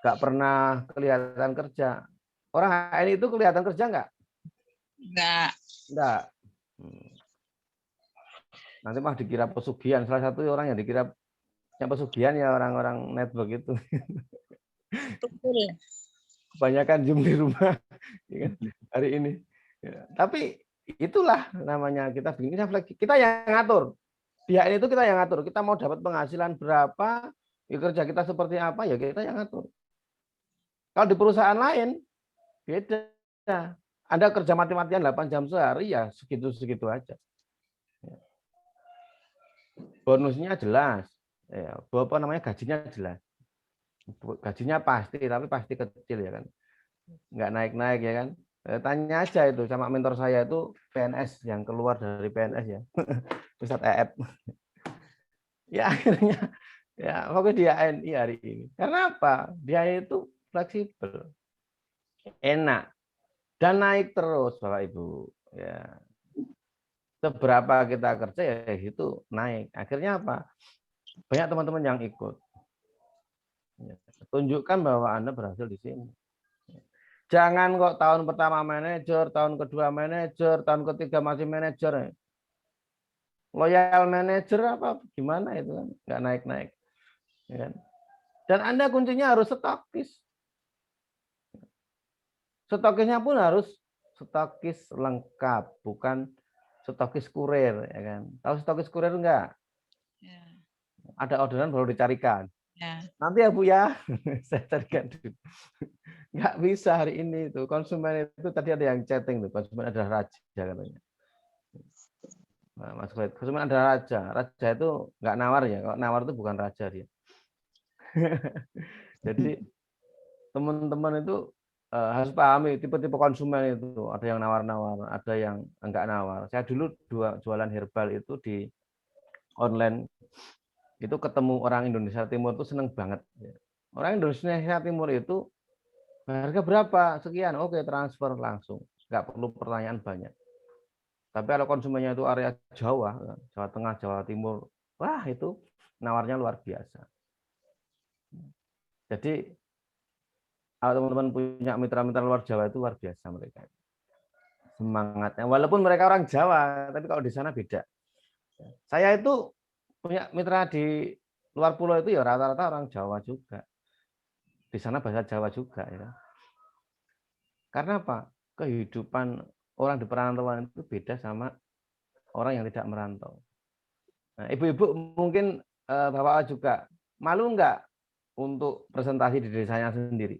Nggak pernah kelihatan kerja. Orang HN itu kelihatan kerja nggak? Nggak. Nanti mah dikira pesugihan. Salah satu orang yang dikira yang pesugihan ya orang-orang network itu. Kebanyakan Zoom di rumah ya kan, hari ini. Ya. Tapi itulah namanya kita bikin kita yang ngatur. Pihak ini itu kita yang ngatur. Kita mau dapat penghasilan berapa, ya kerja kita seperti apa, ya kita yang ngatur. Kalau di perusahaan lain beda. Anda kerja mati-matian 8 jam sehari ya segitu-segitu aja. Bonusnya jelas, ya, apa namanya gajinya jelas. Gajinya pasti, tapi pasti kecil ya kan, nggak naik-naik ya kan. Tanya aja itu sama mentor saya itu PNS yang keluar dari PNS ya, Ustadz EF. Ya akhirnya ya pokoknya dia ANI hari ini. Karena apa? Dia itu fleksibel, enak, dan naik terus Bapak Ibu. Ya. Seberapa kita kerja ya itu naik. Akhirnya apa? Banyak teman-teman yang ikut. Tunjukkan bahwa Anda berhasil di sini. Jangan kok tahun pertama manajer, tahun kedua manajer, tahun ketiga masih manajer. Loyal manajer apa gimana itu kan? Nggak naik-naik. Ya kan? Dan Anda kuncinya harus stokis. Stokisnya pun harus stokis lengkap, bukan stokis kurir, ya kan? Tahu stokis kurir enggak? Ya. Ada orderan baru dicarikan. Ya. Nanti ya Bu ya, saya carikan dulu. Enggak bisa hari ini itu. Konsumen itu tadi ada yang chatting tuh, konsumen adalah raja katanya. Nah, Mas Khalid, konsumen adalah raja. Raja itu enggak nawar ya. Kalau nawar itu bukan raja dia. Jadi teman-teman itu harus pahami tipe-tipe konsumen itu. Ada yang nawar-nawar, ada yang enggak nawar. Saya dulu jualan herbal itu di online, itu ketemu orang Indonesia Timur itu seneng banget. Orang Indonesia Timur itu harga berapa? Sekian, oke transfer langsung. Enggak perlu pertanyaan banyak. Tapi kalau konsumennya itu area Jawa, Jawa Tengah, Jawa Timur, wah itu nawarnya luar biasa. Jadi kalau teman-teman punya mitra-mitra luar Jawa itu luar biasa mereka. Semangatnya. Walaupun mereka orang Jawa, tapi kalau di sana beda. Saya itu punya mitra di luar pulau itu ya rata-rata orang Jawa juga. Di sana bahasa Jawa juga ya. Karena apa? Kehidupan orang di perantauan itu beda sama orang yang tidak merantau. Nah, ibu-ibu mungkin Bapak juga malu enggak untuk presentasi di desanya sendiri?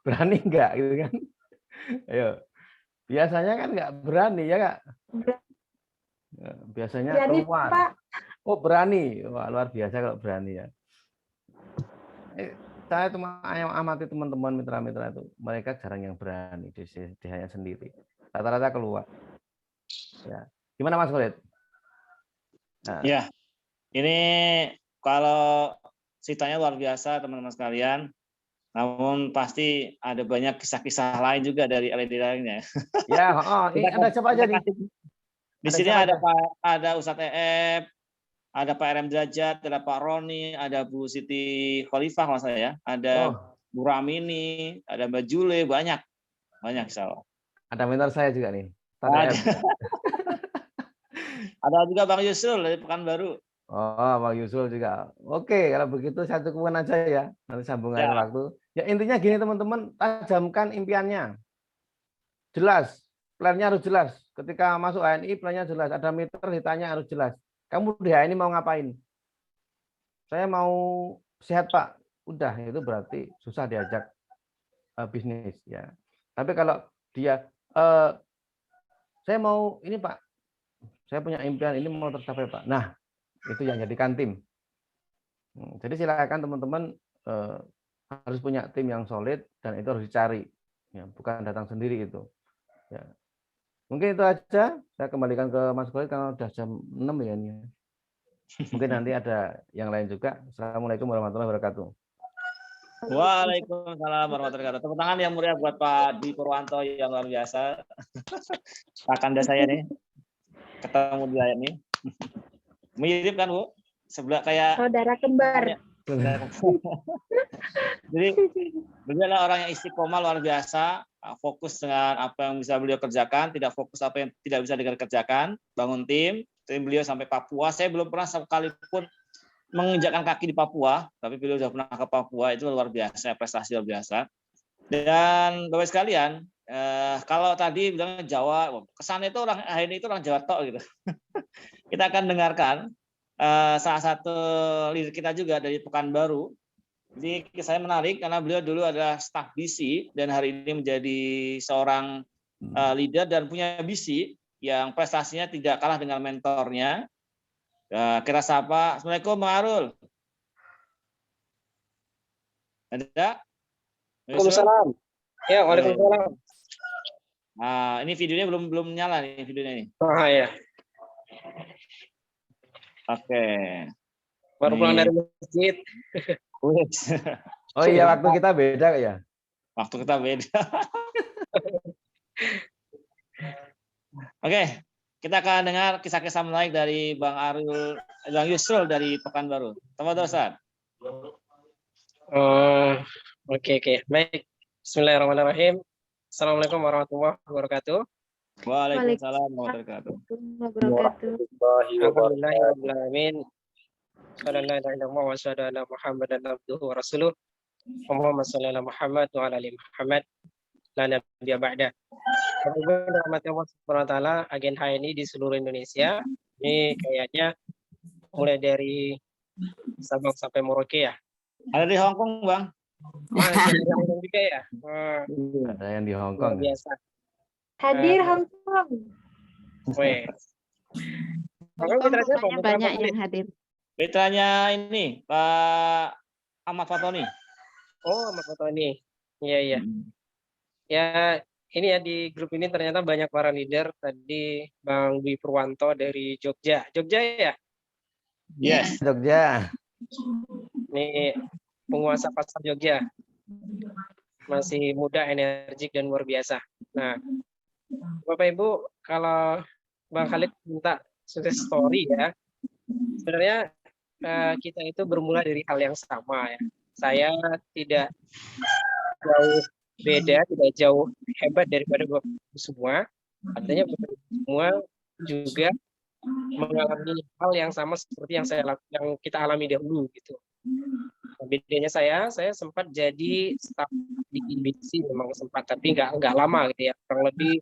Berani enggak gitu kan? Ayo. Biasanya kan nggak berani ya Kak? Biasanya Berani, keluar. Pak. Oh berani, wah luar biasa kalau berani ya. Saya cuma amati teman-teman mitra-mitra itu, mereka jarang yang berani di hanya sendiri. Rata-rata keluar. Ya. Gimana Mas Khalid? Nah. Ya, ini kalau ceritanya luar biasa teman-teman sekalian. Namun pasti ada banyak kisah-kisah lain juga dari LED lainnya. Ya, ini ada siapa aja nih? Di sini ada Ustadz EF, ada Pak RM Derajat, ada Pak Roni, ada Bu Siti Khalifah mas saya, ada Bu Ramini, ada Mbak Jule, banyak insya Allah. Ada mentor saya juga nih. Ada juga Bang Yusrul dari Pekanbaru. Oh, Bang Yusrul juga. Oke, kalau begitu saya cukupkan aja ya. Nanti sambung lain waktu. Ya intinya gini teman-teman, tajamkan impiannya. Jelas, plannya harus jelas. Ketika masuk HNI, plannya jelas. Ada meter, ditanya harus jelas. Kamu di HNI mau ngapain? Saya mau sehat Pak. Udah, itu berarti susah diajak bisnis ya. Tapi kalau dia, saya mau ini Pak, saya punya impian ini mau tercapai Pak. Nah, itu yang jadikan tim. Jadi silakan teman-teman harus punya tim yang solid dan itu harus dicari, ya, bukan datang sendiri itu. Ya. Mungkin itu aja. Saya kembalikan ke Mas Khalid karena sudah jam 6 ya ini. Mungkin nanti ada yang lain juga. Assalamualaikum warahmatullahi wabarakatuh. Waalaikumsalam warahmatullahi wabarakatuh. Tepuk tangan yang meriah buat Pak Dwi Purwanto yang luar biasa. Kakanda saya nih ketemu dia ini. Mirip kan Bu? Sebelah kayak saudara kembar. Jadi beliau adalah orang yang istiqomah luar biasa, fokus dengan apa yang bisa beliau kerjakan, tidak fokus apa yang tidak bisa dikerjakan, bangun tim beliau sampai Papua. Saya belum pernah sekalipun menginjakkan kaki di Papua, tapi beliau sudah pernah ke Papua, itu luar biasa, prestasi luar biasa. Dan Bapak sekalian, kalau tadi bilang Jawa, kesannya itu orang ini itu orang Jawa tok gitu. Kita akan dengarkan salah satu leader kita juga dari Pekanbaru. Jadi saya menarik karena beliau dulu adalah staf BC dan hari ini menjadi seorang leader dan punya BC yang prestasinya tidak kalah dengan mentornya. Kita sapa. Assalamualaikum Bang Arul. Ada? Waalaikumsalam. Ya, waalaikumsalam. Nah, ini videonya belum nyala nih videonya ini. Oh ya. Oke. Baru pulang dari masjid. Oh iya, waktu kita beda ya. Waktu kita beda. Oke, kita akan dengar kisah-kisah menarik dari Bang Arul, Bang Yusrul dari Pekanbaru. Tafadhol Ustaz. Oke. Baik. Bismillahirrahmanirrahim. Assalamualaikum warahmatullahi wabarakatuh. Waalaikumsalam warahmatullahi wabarakatuh. Alhamdulillahirrahmanirrahim. Sallallahu wa sallam Muhammadan abduhu wa rasuluh. Allahumma shalli ala Muhammad wa ala ali Muhammad. La nabiyya ba'da. Rahmat Allah Subhanahu wa taala, agen HNI di seluruh Indonesia. Ini kayaknya mulai dari Sabang sampai Merauke ya. Ada di Hong Kong, Bang. Ada di Hong Kong juga ya. Ada yang di Hong Kong. Biasa. Hadir Hong Kong. Weh. Banyak yang hadir. Mitranya ini Pak Ahmad Fatoni. Oh, Ahmad Fatoni. Iya. Ya, ini ya di grup ini ternyata banyak para leader. Tadi Bang Dwi Purwanto dari Jogja. Jogja ya? Yes. Jogja. Ini penguasa pasar Jogja. Masih muda, energik, dan luar biasa. Nah, Bapak Ibu, kalau Bang Khalid minta sukses story ya, sebenarnya kita itu bermula dari hal yang sama ya. Saya tidak jauh beda, tidak jauh hebat daripada Bapak semua. Artinya Bapak semua juga mengalami hal yang sama seperti yang kita alami dahulu gitu. Bedanya saya sempat jadi staf di IBC, memang sempat, tapi nggak lama gitu ya, kurang lebih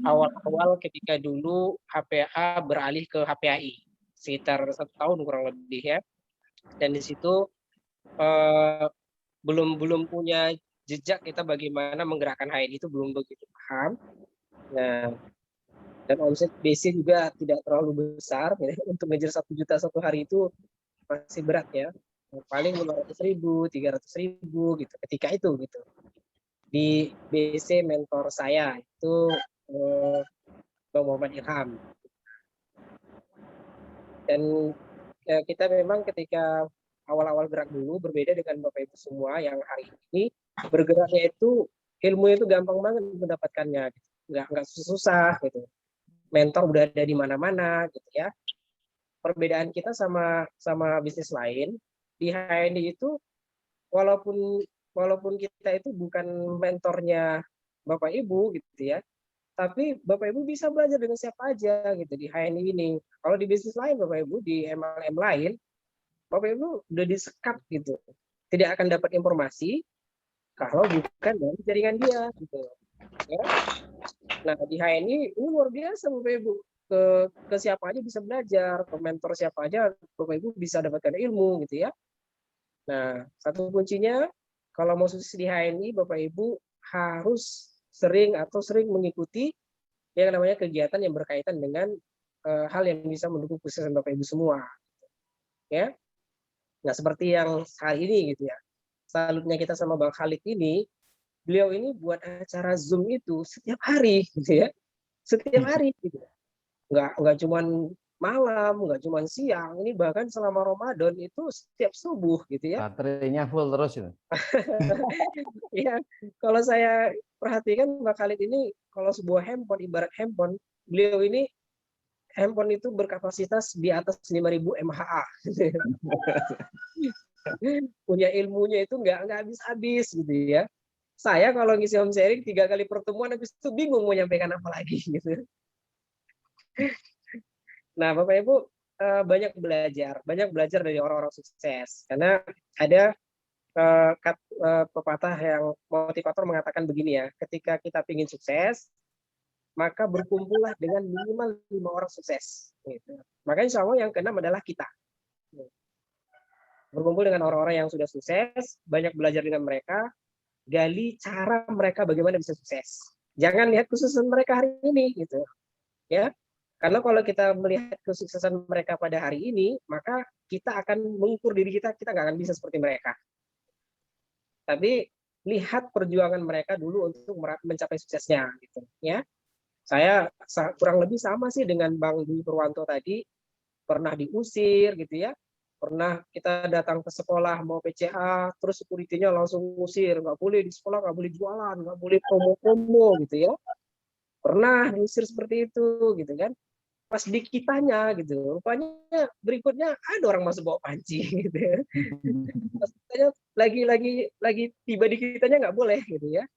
awal-awal ketika dulu HPA beralih ke HPAI sekitar 1 tahun kurang lebih ya, dan di situ belum punya jejak kita bagaimana menggerakkan HNI itu belum begitu paham. Nah, dan omset BC juga tidak terlalu besar ya. Untuk ngejar 1 juta satu hari itu masih berat ya. Paling 500.000, 300.000 gitu. Ketika itu gitu. Di BC mentor saya itu Bang Muhammad Ilham. Dan kita memang ketika awal-awal gerak dulu berbeda dengan Bapak Ibu semua yang hari ini bergeraknya itu ilmu itu gampang banget mendapatkannya, gitu. Nggak susah gitu. Mentor udah ada di mana-mana gitu ya. Perbedaan kita sama bisnis lain di HNI itu walaupun kita itu bukan mentornya Bapak Ibu gitu ya, tapi Bapak Ibu bisa belajar dengan siapa aja gitu di HNI ini. Kalau di bisnis lain Bapak Ibu, di MLM lain, Bapak Ibu udah disekat gitu. Tidak akan dapat informasi kalau bukan dari jaringan dia gitu. Ya. Nah, di HNI ini luar biasa Bapak Ibu. Ke siapa aja bisa belajar, ke mentor siapa aja Bapak Ibu bisa dapatkan ilmu gitu ya. Nah, satu kuncinya kalau mau sukses di HNI Bapak Ibu harus sering mengikuti yang namanya kegiatan yang berkaitan dengan hal yang bisa mendukung kesuksesan Bapak Ibu semua. Ya. Nah, seperti yang hari ini gitu ya. Salutnya kita sama Bang Khalid ini, beliau ini buat acara Zoom itu setiap hari gitu ya. Setiap hari gitu. Nggak cuman malam, nggak cuman siang, ini bahkan selama Ramadan itu setiap subuh gitu ya. Baterainya full terus itu. Ya, kalau saya perhatikan Mbak Khalid ini kalau sebuah handphone, ibarat handphone, beliau ini handphone itu berkapasitas di atas 5.000 mAh. Punya ilmunya itu nggak habis-habis gitu ya. Saya kalau ngisi home sharing 3 kali pertemuan habis itu bingung mau nyampaikan apa lagi gitu. Nah, Bapak Ibu banyak belajar dari orang-orang sukses. Karena ada pepatah yang motivator mengatakan begini ya, ketika kita ingin sukses, maka berkumpullah dengan minimal 5 orang sukses. Gitu. Maka insya Allah yang keenam adalah kita. Berkumpul dengan orang-orang yang sudah sukses, banyak belajar dengan mereka, gali cara mereka bagaimana bisa sukses. Jangan lihat kesuksesan mereka hari ini, gitu. Ya, karena kalau kita melihat kesuksesan mereka pada hari ini, maka kita akan mengukur diri kita nggak akan bisa seperti mereka. Tapi lihat perjuangan mereka dulu untuk mencapai suksesnya, gitu. Ya, saya kurang lebih sama sih dengan Bang Dwi Purwanto tadi, pernah diusir, gitu ya. Pernah kita datang ke sekolah mau PCA, terus security-nya langsung ngusir, nggak boleh di sekolah, nggak boleh jualan, nggak boleh promo-promo, gitu ya. Pernah diusir seperti itu, gitu kan. Pas di kitanya gitu, rupanya berikutnya ada orang masuk bawa panci gitu ya. Pas kitanya lagi tiba di kitanya nggak boleh gitu ya.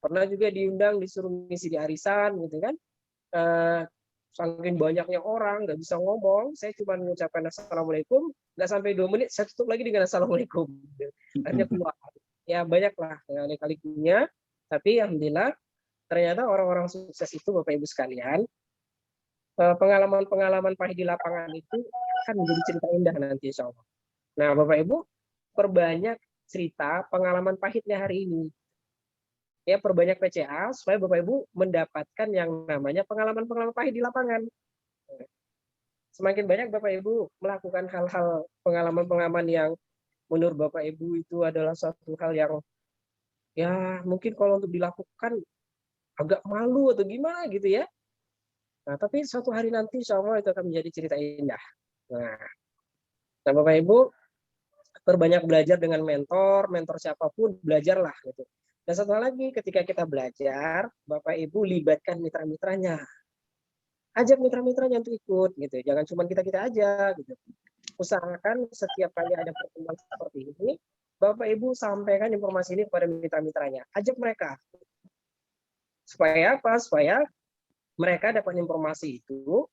Pernah juga diundang disuruh ngisi di arisan gitu kan. Saking banyaknya orang nggak bisa ngomong, saya cuma mengucapkan assalamualaikum, nggak sampai 2 menit saya tutup lagi dengan assalamualaikum. Gitu. Akhirnya keluar. Ya banyaklah kali-kalinya, tapi alhamdulillah ternyata orang-orang sukses itu Bapak Ibu sekalian, pengalaman-pengalaman pahit di lapangan itu akan menjadi cerita indah nanti insya Allah. Nah, Bapak Ibu, perbanyak cerita pengalaman pahitnya hari ini. Ya, perbanyak PCA supaya Bapak Ibu mendapatkan yang namanya pengalaman-pengalaman pahit di lapangan. Semakin banyak Bapak Ibu melakukan hal-hal pengalaman-pengalaman yang menurut Bapak Ibu itu adalah suatu hal yang ya mungkin kalau untuk dilakukan agak malu atau gimana gitu ya. Nah, tapi suatu hari nanti insya Allah itu akan menjadi cerita indah. Nah, Bapak Ibu, perbanyak belajar dengan mentor siapapun, belajarlah. Gitu. Dan satu hal lagi, ketika kita belajar, Bapak Ibu libatkan mitra-mitranya. Ajak mitra-mitranya untuk ikut. Gitu. Jangan cuma kita-kita aja. Gitu. Usahakan setiap kali ada pertemuan seperti ini, Bapak Ibu sampaikan informasi ini kepada mitra-mitranya. Ajak mereka. Supaya apa? Supaya mereka dapat informasi itu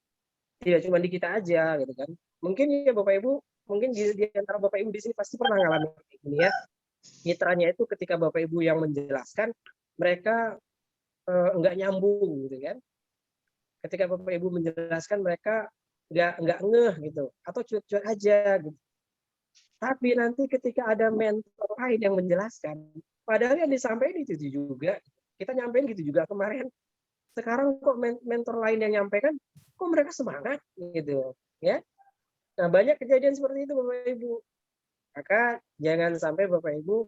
tidak cuma di kita aja gitu kan. Mungkin ya Bapak Ibu, mungkin di antara Bapak Ibu di sini pasti pernah ngalamin ini ya. Mitranya itu ketika Bapak Ibu yang menjelaskan, mereka enggak nyambung gitu kan. Ketika Bapak Ibu menjelaskan mereka enggak ngeh gitu atau cuek-cuek aja gitu. Tapi nanti ketika ada mentor lain yang menjelaskan, Padahal yang disampaikan itu juga, kita nyampein gitu juga kemarin. Sekarang kok mentor lain yang nyampaikan, kok mereka semangat gitu, ya. Nah, banyak kejadian seperti itu Bapak Ibu. Maka jangan sampai Bapak Ibu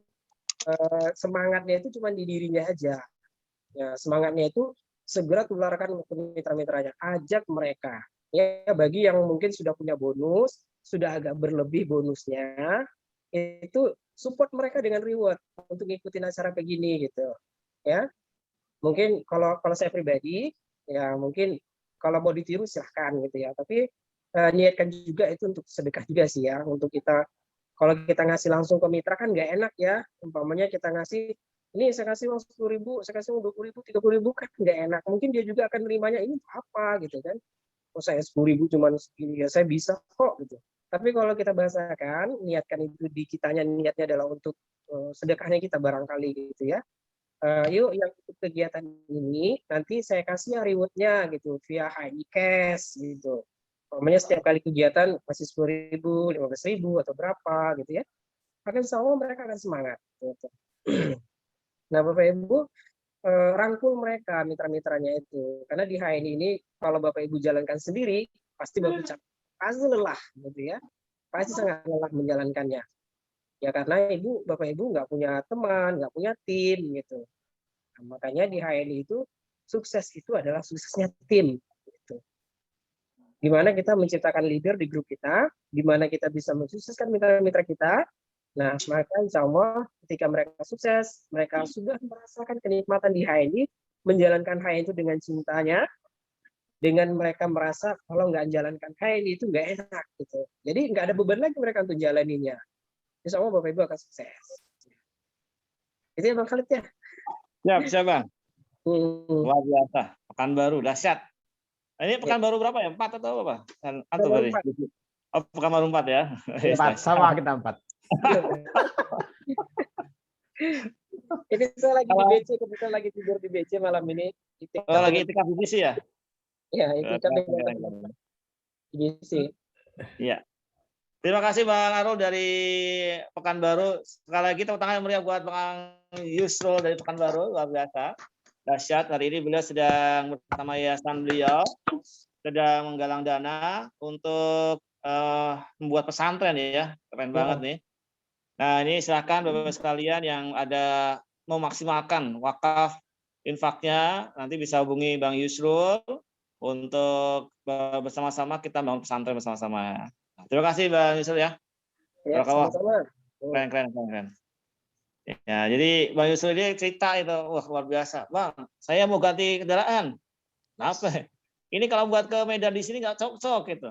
semangatnya itu cuma di dirinya aja. Ya, semangatnya itu segera tularkan ke mitra-mitranya, ajak mereka. Ya, bagi yang mungkin sudah punya bonus, sudah agak berlebih bonusnya, itu support mereka dengan reward untuk ngikutin acara begini gitu. Ya. Mungkin kalau saya pribadi, ya mungkin kalau mau ditiru silahkan gitu ya. Tapi niatkan juga itu untuk sedekah juga sih ya, untuk kita. Kalau kita ngasih langsung ke mitra kan nggak enak ya. Umpamanya kita ngasih, ini saya kasih uang 10.000, saya kasih uang 20.000, 30.000 kan nggak enak. Mungkin dia juga akan nerimanya ini apa gitu kan. Oh saya 10.000 cuma segini ya saya bisa kok gitu. Tapi kalau kita bahasakan, niatkan itu di kitanya, niatnya adalah untuk sedekahnya kita barangkali gitu ya. Yuk yang ikut kegiatan ini nanti saya kasih rewardnya gitu via HI Cash gitu. Pokoknya setiap kali kegiatan masih 10.000, 15.000 atau berapa gitu ya. Maka insya Allah mereka akan semangat. Gitu. Nah Bapak Ibu rangkul mereka mitra-mitranya itu. Karena di HI ini kalau Bapak Ibu jalankan sendiri pasti Bapak pasti lelah gitu ya. Pasti sangat lelah menjalankannya. Ya karena Bapak Ibu nggak punya teman, nggak punya tim gitu. Nah, makanya di HNI itu sukses itu adalah suksesnya tim. Gitu. Di mana kita menciptakan leader di grup kita, di mana kita bisa mensukseskan mitra-mitra kita. Nah, maka insya Allah ketika mereka sukses, mereka sudah merasakan kenikmatan di HNI, menjalankan HNI itu dengan cintanya, dengan mereka merasa kalau nggak menjalankan HNI itu nggak enak. Gitu. Jadi nggak ada beban lagi mereka untuk jalaninya. Insya Allah Bapak Ibu akan sukses. Itu ya Bang Khalid ya? Siap Bang. Luar biasa. Pekanbaru, dahsyat. Ini Pekanbaru berapa ya? 4 atau apa? Pekanbaru 4. Oh, Pekanbaru 4 ya? 4, sama kita 4. Ini saya lagi di BC, kebetulan lagi tidur di BC malam ini. Oh, lagi itikaf di BC ya? Ya, itikaf di BC. Iya. Terima kasih Bang Arul dari Pekanbaru. Sekali lagi tepuk tangan meriah buat Bang Yusrul dari Pekanbaru, luar biasa. Dahsyat, hari ini beliau sedang bersama yayasan beliau, sedang menggalang dana untuk membuat pesantren ya, keren banget nih. Nah ini silakan Bapak-Bapak sekalian yang ada memaksimalkan wakaf infaknya, nanti bisa hubungi Bang Yusrul untuk bersama-sama kita bangun pesantren bersama-sama. Terima kasih Bang Yusrul ya. Ya, sama-sama. Keren. Ya, jadi Bang Yusrul ini cerita itu, wah luar biasa. Bang, saya mau ganti kendaraan. Kenapa? Ini kalau buat ke Medan di sini nggak cocok gitu.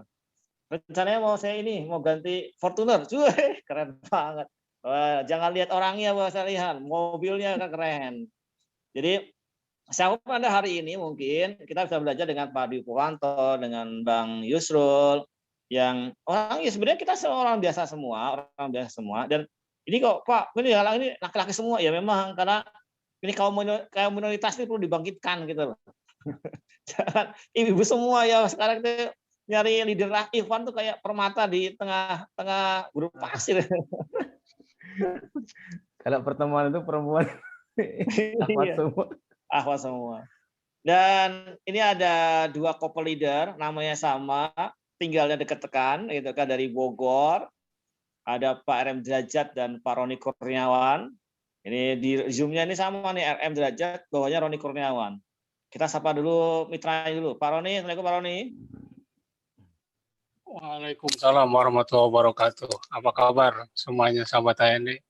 Rencananya mau ganti Fortuner. Cuy, keren banget. Wah, jangan lihat orangnya, Bang, saya lihat mobilnya keren. Jadi siapapun Anda hari ini mungkin kita bisa belajar dengan Pak Dwi Purwanto, dengan Bang Yusrul, yang orang ya sebenarnya kita orang biasa semua, dan ini kok Pak, ini laki-laki semua ya memang karena ini kaum minoritas ini perlu dibangkitkan gitu loh. Jangan ibu-ibu semua ya sekarang itu nyari leader Ivan tuh kayak permata di tengah grup pasir. Kalau pertemuan itu perempuan ahwat semua. Dan ini ada 2 couple leader, namanya sama, tinggalnya dekat-dekat, gitu kan dari Bogor. Ada Pak RM Derajat dan Pak Roni Kurniawan. Ini di Zoom-nya ini sama nih, RM Derajat, bawahnya Roni Kurniawan. Kita sapa dulu mitranya dulu. Pak Roni, Assalamualaikum Pak Roni. Waalaikumsalam warahmatullahi wabarakatuh. Apa kabar semuanya sahabat HNI?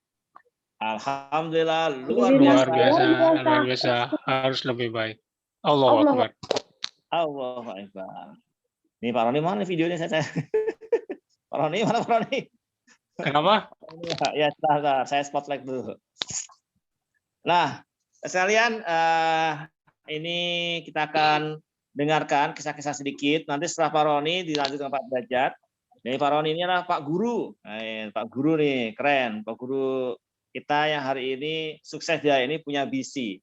Alhamdulillah luar biasa, harus lebih baik. Allahu Akbar. Allahu Akbar. Nih Pak Roni mana videonya saya? Pak Roni mana Pak Roni? Kenapa? Ya, sebentar, saya spotlight dulu. Nah, sekalian ini kita akan dengarkan kisah-kisah sedikit. Nanti setelah Pak Roni dilanjut dengan Pak Derajat. Jadi Pak Roni ini adalah Pak Guru. Nah, Pak Guru nih, keren. Pak Guru kita yang hari ini sukses dia ini punya visi.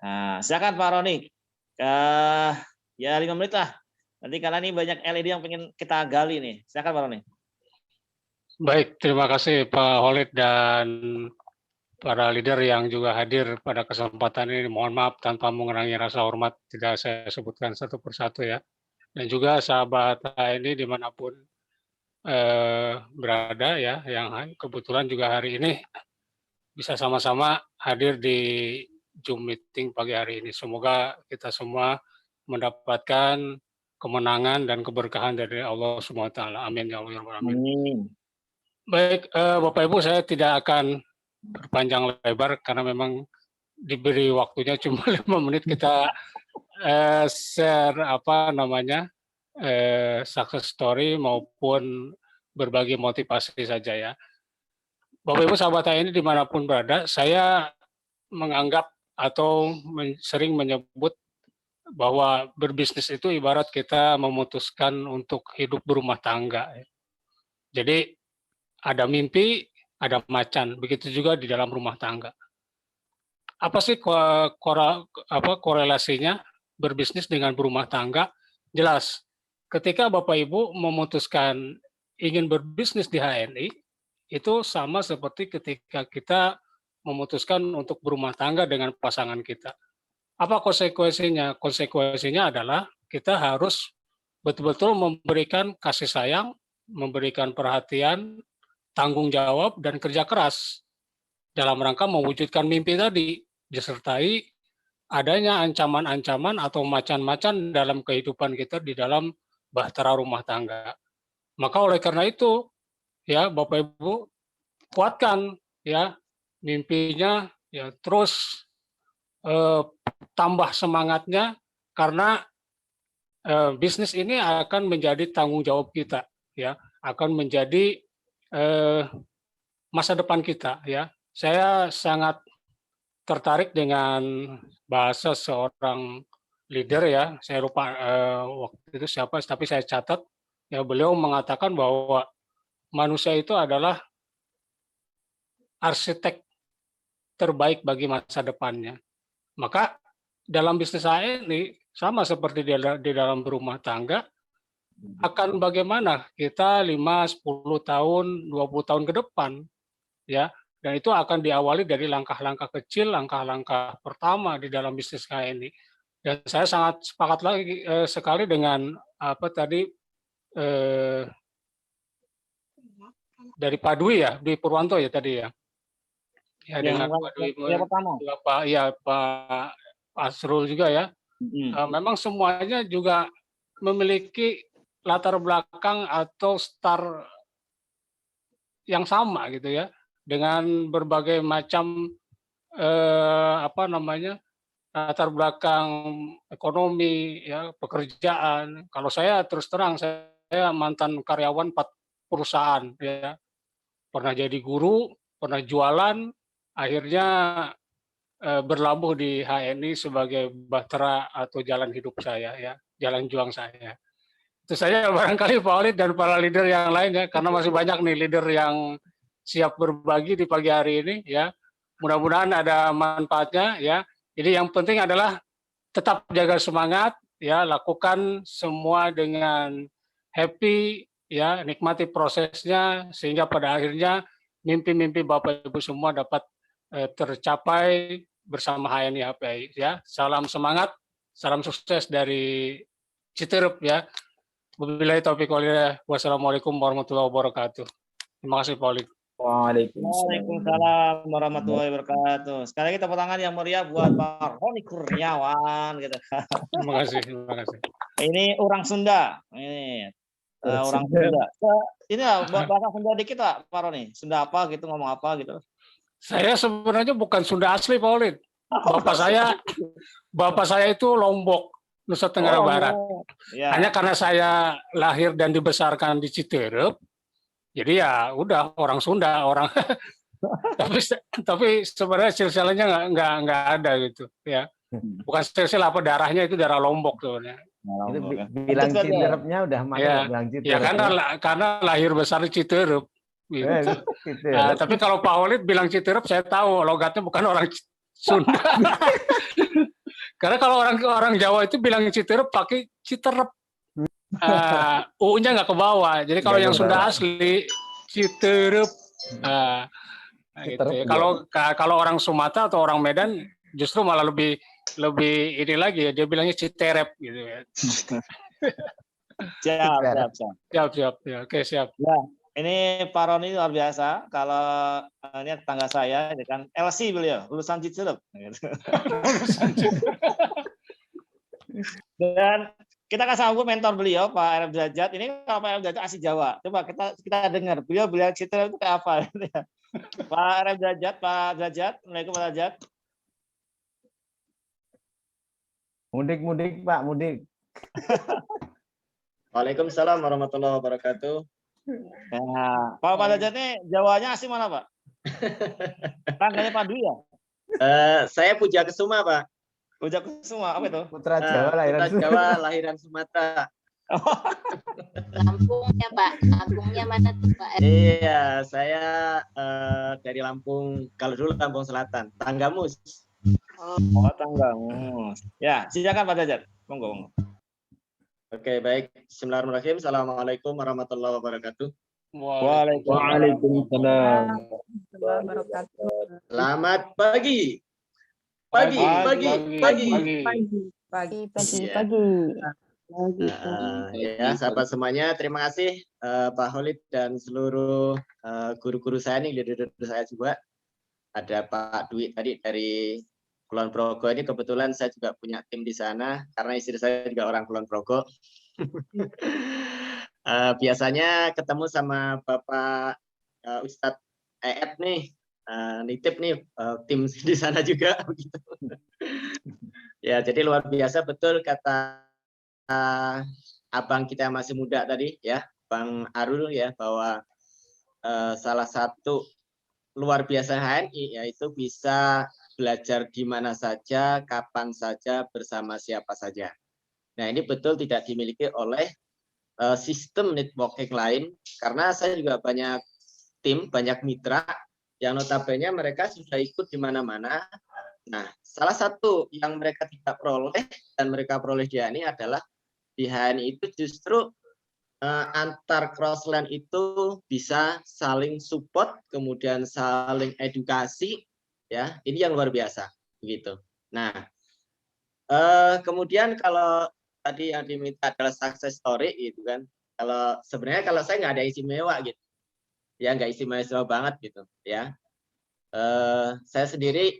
Nah, silakan Pak Roni. Ya 5 menit lah. Nanti karena ini banyak LED yang pengen kita gali nih. Silakan Pak Roni. Baik, terima kasih Pak Khalid dan para leader yang juga hadir pada kesempatan ini. Mohon maaf tanpa mengurangi rasa hormat, tidak saya sebutkan satu persatu ya. Dan juga sahabat HNI dimanapun berada ya, yang kebetulan juga hari ini bisa sama-sama hadir di Zoom meeting pagi hari ini. Semoga kita semua mendapatkan kemenangan dan keberkahan dari Allah SWT. Amin ya Allah. Amin. Baik, Bapak Ibu, saya tidak akan berpanjang lebar karena memang diberi waktunya cuma 5 menit. Kita share success story maupun berbagi motivasi saja ya. Bapak Ibu sahabat HNI dimanapun berada, saya menganggap atau sering menyebut bahwa berbisnis itu ibarat kita memutuskan untuk hidup berumah tangga. Jadi ada mimpi, ada macan, begitu juga di dalam rumah tangga. Apa sih korelasinya berbisnis dengan berumah tangga? Jelas, ketika Bapak Ibu memutuskan ingin berbisnis di HNI, itu sama seperti ketika kita memutuskan untuk berumah tangga dengan pasangan kita. Apa konsekuensinya? Konsekuensinya adalah kita harus betul-betul memberikan kasih sayang, memberikan perhatian, tanggung jawab, dan kerja keras dalam rangka mewujudkan mimpi tadi, disertai adanya ancaman-ancaman atau macan-macan dalam kehidupan kita di dalam bahtera rumah tangga. Maka oleh karena itu, ya Bapak Ibu, kuatkan ya mimpinya, ya terus tambah semangatnya, karena bisnis ini akan menjadi tanggung jawab kita, ya akan menjadi masa depan kita. Ya, saya sangat tertarik dengan bahasa seorang leader ya, saya lupa waktu itu siapa, tapi saya catat. Ya, beliau mengatakan bahwa manusia itu adalah arsitek terbaik bagi masa depannya. Maka dalam bisnis saya ini sama seperti di dalam berumah tangga, akan bagaimana kita 5, 10 tahun, 20 tahun ke depan, ya. Dan itu akan diawali dari langkah-langkah kecil, langkah-langkah pertama di dalam bisnis HNI. Dan saya sangat sepakat lagi sekali dengan apa tadi dari Pak Dwi ya, Dwi Purwanto ya tadi ya. Ya dengan Pak Dwi, Pak Asrul juga ya. Memang semuanya juga memiliki latar belakang atau start yang sama gitu ya, dengan berbagai macam latar belakang ekonomi ya, pekerjaan. Kalau saya terus terang, saya mantan karyawan 4 perusahaan ya, pernah jadi guru, pernah jualan, akhirnya berlabuh di HNI sebagai bahtera atau jalan hidup saya ya, jalan juang saya. Itu saya barangkali Pak Walid dan para leader yang lain ya, karena masih banyak nih leader yang siap berbagi di pagi hari ini ya. Mudah-mudahan ada manfaatnya ya. Jadi yang penting adalah tetap jaga semangat ya, lakukan semua dengan happy ya, nikmati prosesnya sehingga pada akhirnya mimpi-mimpi Bapak Ibu semua dapat tercapai bersama HNI HPI ya. Salam semangat, salam sukses dari Citerup ya. Wabillahi taufiq wal hidayah. Wassalamualaikum warahmatullahi wabarakatuh. Terima kasih Pak Walid. Waalaikumsalam warahmatullahi wabarakatuh. Sekali lagi tepuk tangan yang meriah buat Pak Roni Kurniawan gitu. Terima kasih, terima kasih. Ini orang Sunda. Ini orang Sunda. Ini bahasa Sunda dikit Pak Roni. Sunda apa gitu, ngomong apa gitu. Saya sebenarnya bukan Sunda asli Pak Walid. Bapak saya itu Lombok, Nusa Tenggara Barat. Ya. Hanya karena saya lahir dan dibesarkan di Citerup, jadi ya udah orang Sunda, orang. tapi sebenarnya silsilahnya nggak ada gitu ya. Bukan silsilah apa, darahnya itu darah Lombok sebenarnya. Itu bilang Citerupnya udah masuk ya, bilang Citerup. Ya karena lahir besar di Citerup. Gitu. Nah, tapi kalau Pak Walid bilang Citerup, saya tahu logatnya bukan orang Sunda. Karena kalau orang Jawa itu bilang Citerup pakai Citerup. U-nya nggak ke bawah. Jadi kalau yang Sunda asli Citerup. Nah, gitu ya. Kalau orang Sumatera atau orang Medan justru malah lebih ini lagi ya, dia bilangnya Citerep gitu ya. Siap. Ya, oke, siap. Ya, ini Pak Roni luar biasa. Kalau ini tetangga saya, ini kan LC beliau, lulusan Citerep. Dan kita akan sambung mentor beliau, Pak Arif Derajat. Ini kalau Pak Arif Derajat asli Jawa. Coba kita dengar. Beliau Citerep itu kayak apa? Pak Arif Derajat, Pak Derajat. Assalamualaikum Pak Derajat. Mudik, Pak, mudik. Waalaikumsalam warahmatullahi wabarakatuh. Nah, Pak Derajat ini Jawanya asli mana, Pak? Tangganya Pak Dwi ya? Saya Puja Kesuma, Pak. Puja Kesuma, apa itu? Putra Jawa, lahiran Sumatera. Lampungnya Pak, Lampungnya mana tuh Pak? Iya, saya dari Lampung. Kalau dulu Lampung Selatan, Tanggamus. Oh, Tanggamus. Ya, silakan Pak Derajat. Monggo. Oke, baik. Bismillahirrahmanirrahim. Assalamualaikum warahmatullahi wabarakatuh. Waalaikumsalam. Selamat pagi. Pagi. Ya, sahabat semuanya, terima kasih Pak Holid dan seluruh guru-guru saya nih, leader saya juga. Ada Pak Dwi tadi dari Kulon Progo. Ini kebetulan saya juga punya tim di sana karena istri saya juga orang Kulon Progo. Biasanya ketemu sama Bapak Ustadz EF nih, nitip nih tim di sana juga begitu. Ya, jadi luar biasa betul kata abang kita yang masih muda tadi ya, Bang Arul ya, bahwa salah satu luar biasa HNI yaitu bisa belajar di mana saja, kapan saja, bersama siapa saja. Nah, ini betul tidak dimiliki oleh sistem networking lain, karena saya juga banyak tim, banyak mitra yang notabene mereka sudah ikut di mana-mana. Nah, salah satu yang mereka tidak peroleh dan mereka peroleh di HNI adalah di HNI itu justru antar crossland itu bisa saling support, kemudian saling edukasi, ya ini yang luar biasa begitu. Nah, kemudian kalau tadi yang diminta adalah success story gitu kan, kalau sebenarnya kalau saya nggak ada istimewa gitu, ya nggak istimewa banget gitu ya. Saya sendiri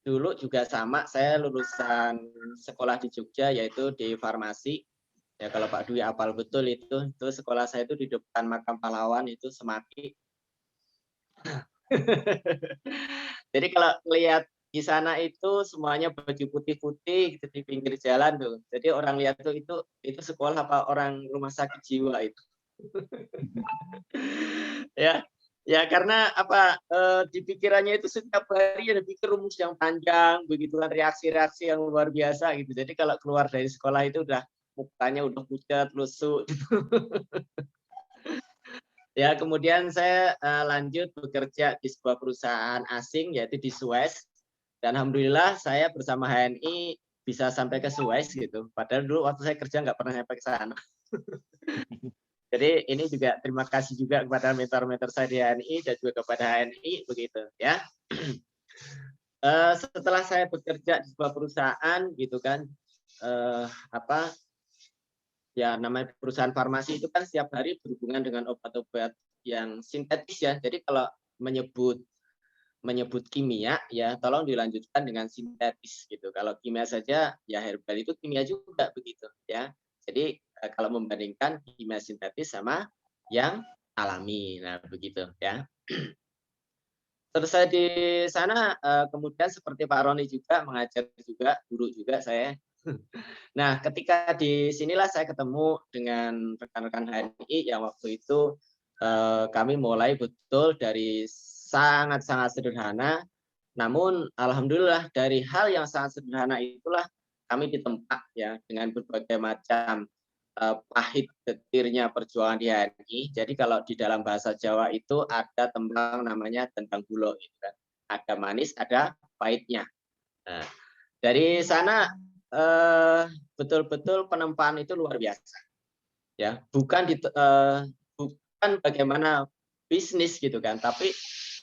dulu juga sama, saya lulusan sekolah di Jogja yaitu di farmasi. Ya kalau Pak Dwi apal betul itu sekolah saya itu di depan makam pahlawan itu Semaki. Jadi kalau lihat di sana itu semuanya baju putih-putih gitu di pinggir jalan tuh. Jadi orang lihat tuh itu sekolah apa orang rumah sakit jiwa itu. Ya karena apa di pikirannya itu setiap hari ada pikir rumus yang panjang, begitulah reaksi-reaksi yang luar biasa gitu. Jadi kalau keluar dari sekolah itu udah mukanya udah pucat, lusuh. Ya, kemudian saya lanjut bekerja di sebuah perusahaan asing yaitu di Suez. Dan alhamdulillah saya bersama HNI bisa sampai ke Suez gitu. Padahal dulu waktu saya kerja nggak pernah sampai ke sana. Jadi ini juga terima kasih juga kepada mentor-mentor saya di HNI dan juga kepada HNI begitu ya. Setelah saya bekerja di sebuah perusahaan gitu kan, ya namanya perusahaan farmasi itu kan setiap hari berhubungan dengan obat-obat yang sintetis ya. Jadi kalau menyebut kimia ya tolong dilanjutkan dengan sintetis gitu. Kalau kimia saja ya herbal itu kimia juga begitu ya. Jadi kalau membandingkan kimia sintetis sama yang alami, nah begitu ya. Selesai di sana kemudian seperti Pak Roni juga mengajar juga, guru juga saya. Nah, ketika di sinilah saya ketemu dengan rekan-rekan HNI yang waktu itu kami mulai betul dari sangat-sangat sederhana. Namun, alhamdulillah dari hal yang sangat sederhana itulah kami ditempa ya dengan berbagai macam pahit getirnya perjuangan di HNI. Jadi kalau di dalam bahasa Jawa itu ada tembang namanya tentang gulo, gitu kan. Ada manis, ada pahitnya. Nah, dari sana betul-betul penempaan itu luar biasa ya, bukan bagaimana bisnis gitu kan, tapi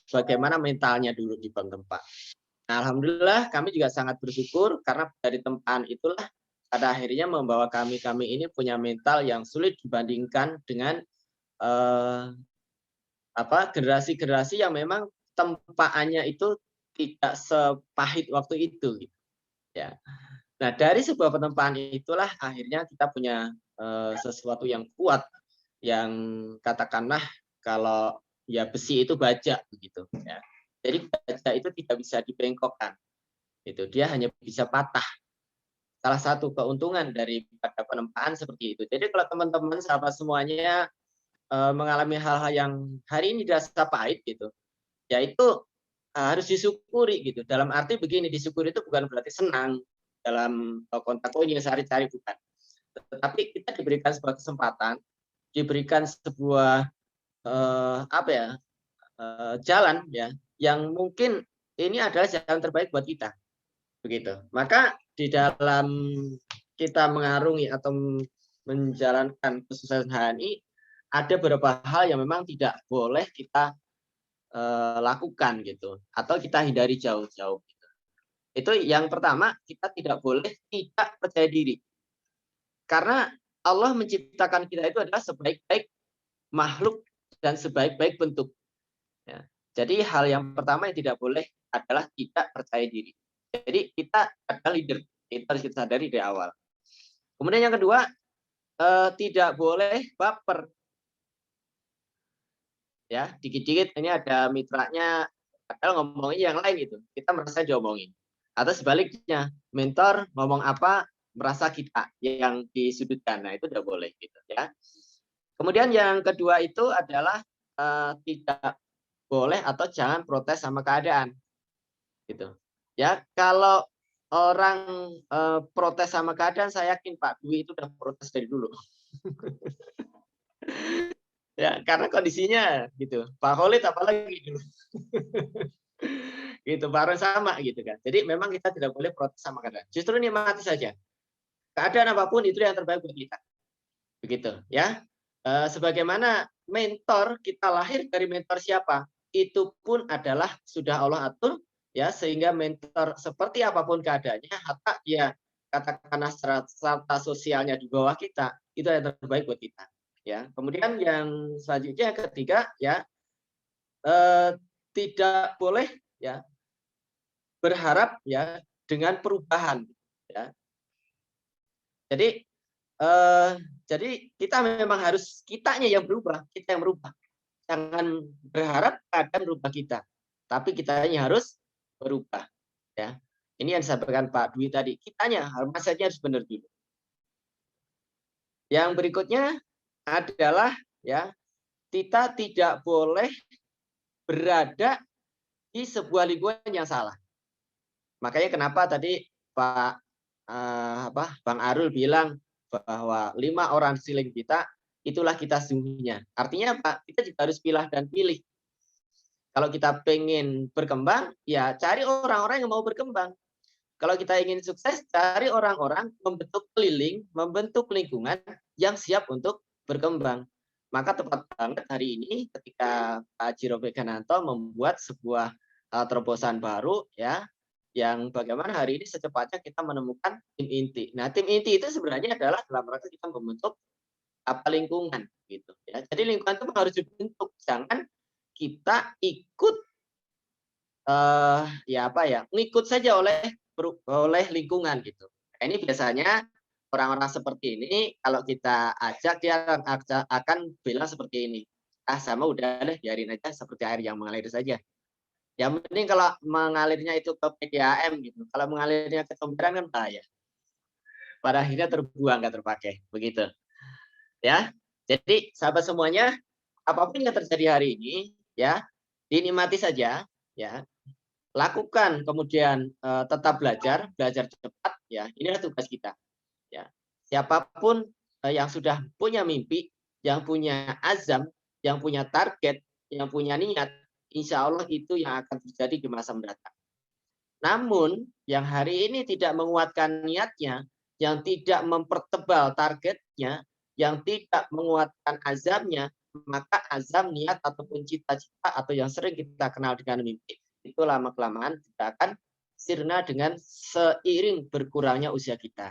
bagaimana mentalnya dulu di bank tempat. Nah, alhamdulillah kami juga sangat bersyukur karena dari tempaan itulah pada akhirnya membawa kami ini punya mental yang sulit dibandingkan dengan generasi-generasi yang memang tempaannya itu tidak sepahit waktu itu gitu. Ya. Nah, dari sebuah penempaan itulah akhirnya kita punya sesuatu yang kuat, yang katakanlah kalau ya besi itu baja begitu ya. Jadi baja itu tidak bisa dibengkokkan. Itu dia hanya bisa patah. Salah satu keuntungan daripada penempaan seperti itu. Jadi kalau teman-teman sahabat semuanya mengalami hal-hal yang hari ini dirasa pahit gitu, ya itu harus disyukuri gitu. Dalam arti begini, disyukuri itu bukan berarti senang dalam konteks ini sehari-hari, bukan. Tetapi kita diberikan sebuah kesempatan, diberikan sebuah jalan ya, yang mungkin ini adalah jalan terbaik buat kita. Begitu. Maka di dalam kita mengarungi atau menjalankan kesuksesan HNI, ada beberapa hal yang memang tidak boleh kita lakukan gitu, atau kita hindari jauh-jauh. Gitu. Itu yang pertama, kita tidak boleh tidak percaya diri. Karena Allah menciptakan kita itu adalah sebaik-baik makhluk dan sebaik-baik bentuk. Ya. Jadi hal yang pertama yang tidak boleh adalah tidak percaya diri. Jadi kita adalah leader, itu harus kita sadari dari awal. Kemudian yang kedua, tidak boleh baper. Ya, dikit-dikit ini ada mitranya, padahal ngomongin yang lain gitu. Kita merasa diomongin. Atau sebaliknya, mentor ngomong apa, merasa kita yang disudutkan. Nah, itu tidak boleh gitu ya. Kemudian yang kedua itu adalah tidak boleh atau jangan protes sama keadaan. Gitu. Ya, kalau orang protes sama keadaan, saya yakin Pak Dwi itu udah protes dari dulu. Ya, karena kondisinya gitu. Pak Khalid apalagi dulu. Gitu, baru sama gitu kan. Jadi memang kita tidak boleh protes sama keadaan. Justru nikmati saja. Keadaan apapun itu yang terbaik buat kita. Begitu, ya. Sebagaimana mentor, kita lahir dari mentor siapa? Itu pun adalah sudah Allah atur, ya, sehingga mentor seperti apapun keadaannya, hatta dia katakanlah strata sosialnya di bawah kita, itu yang terbaik buat kita. Ya, kemudian yang selanjutnya yang ketiga ya tidak boleh ya berharap ya dengan perubahan ya. Jadi kita memang harus kitanya yang berubah, kita yang merubah. Jangan berharap keadaan merubah kita, tapi kitanya harus berubah ya. Ini yang disampaikan Pak Dwi tadi, kitanya mindsetnya harus benar dulu. Yang berikutnya adalah ya kita tidak boleh berada di sebuah lingkungan yang salah. Makanya kenapa tadi Pak Bang Arul bilang bahwa 5 orang sekeliling kita itulah kita sesungguhnya. Artinya apa? Kita juga harus pilih dan pilih. Kalau kita pengen berkembang, ya cari orang-orang yang mau berkembang. Kalau kita ingin sukses, cari orang-orang membentuk lingkungan yang siap untuk berkembang. Maka tepat banget hari ini ketika Pak Jiro Begananto membuat sebuah terobosan baru ya, yang bagaimana hari ini secepatnya kita menemukan tim inti. Nah, tim inti itu sebenarnya adalah dalam rangka kita membentuk lingkungan gitu ya. Jadi lingkungan itu harus dibentuk, jangan kita ikut ngikut saja oleh lingkungan gitu. Nah, ini biasanya orang-orang seperti ini kalau kita ajak dia akan bilang seperti ini. Sama udah deh, biarin aja seperti air yang mengalir saja. Yang penting kalau mengalirnya itu ke PDAM gitu. Kalau mengalirnya ke comberan kan bahaya. Pada akhirnya terbuang, nggak terpakai. Begitu. Ya. Jadi sahabat semuanya, apapun yang terjadi hari ini, ya dinikmati saja, ya. Lakukan, kemudian tetap belajar cepat, ya. Inilah tugas kita. Ya, siapapun yang sudah punya mimpi, yang punya azam, yang punya target, yang punya niat, insya Allah itu yang akan terjadi di masa mendatang. Namun, yang hari ini tidak menguatkan niatnya, yang tidak mempertebal targetnya, yang tidak menguatkan azamnya, maka azam, niat, ataupun cita-cita atau yang sering kita kenal dengan mimpi, itu lama-kelamaan kita akan sirna dengan seiring berkurangnya usia kita.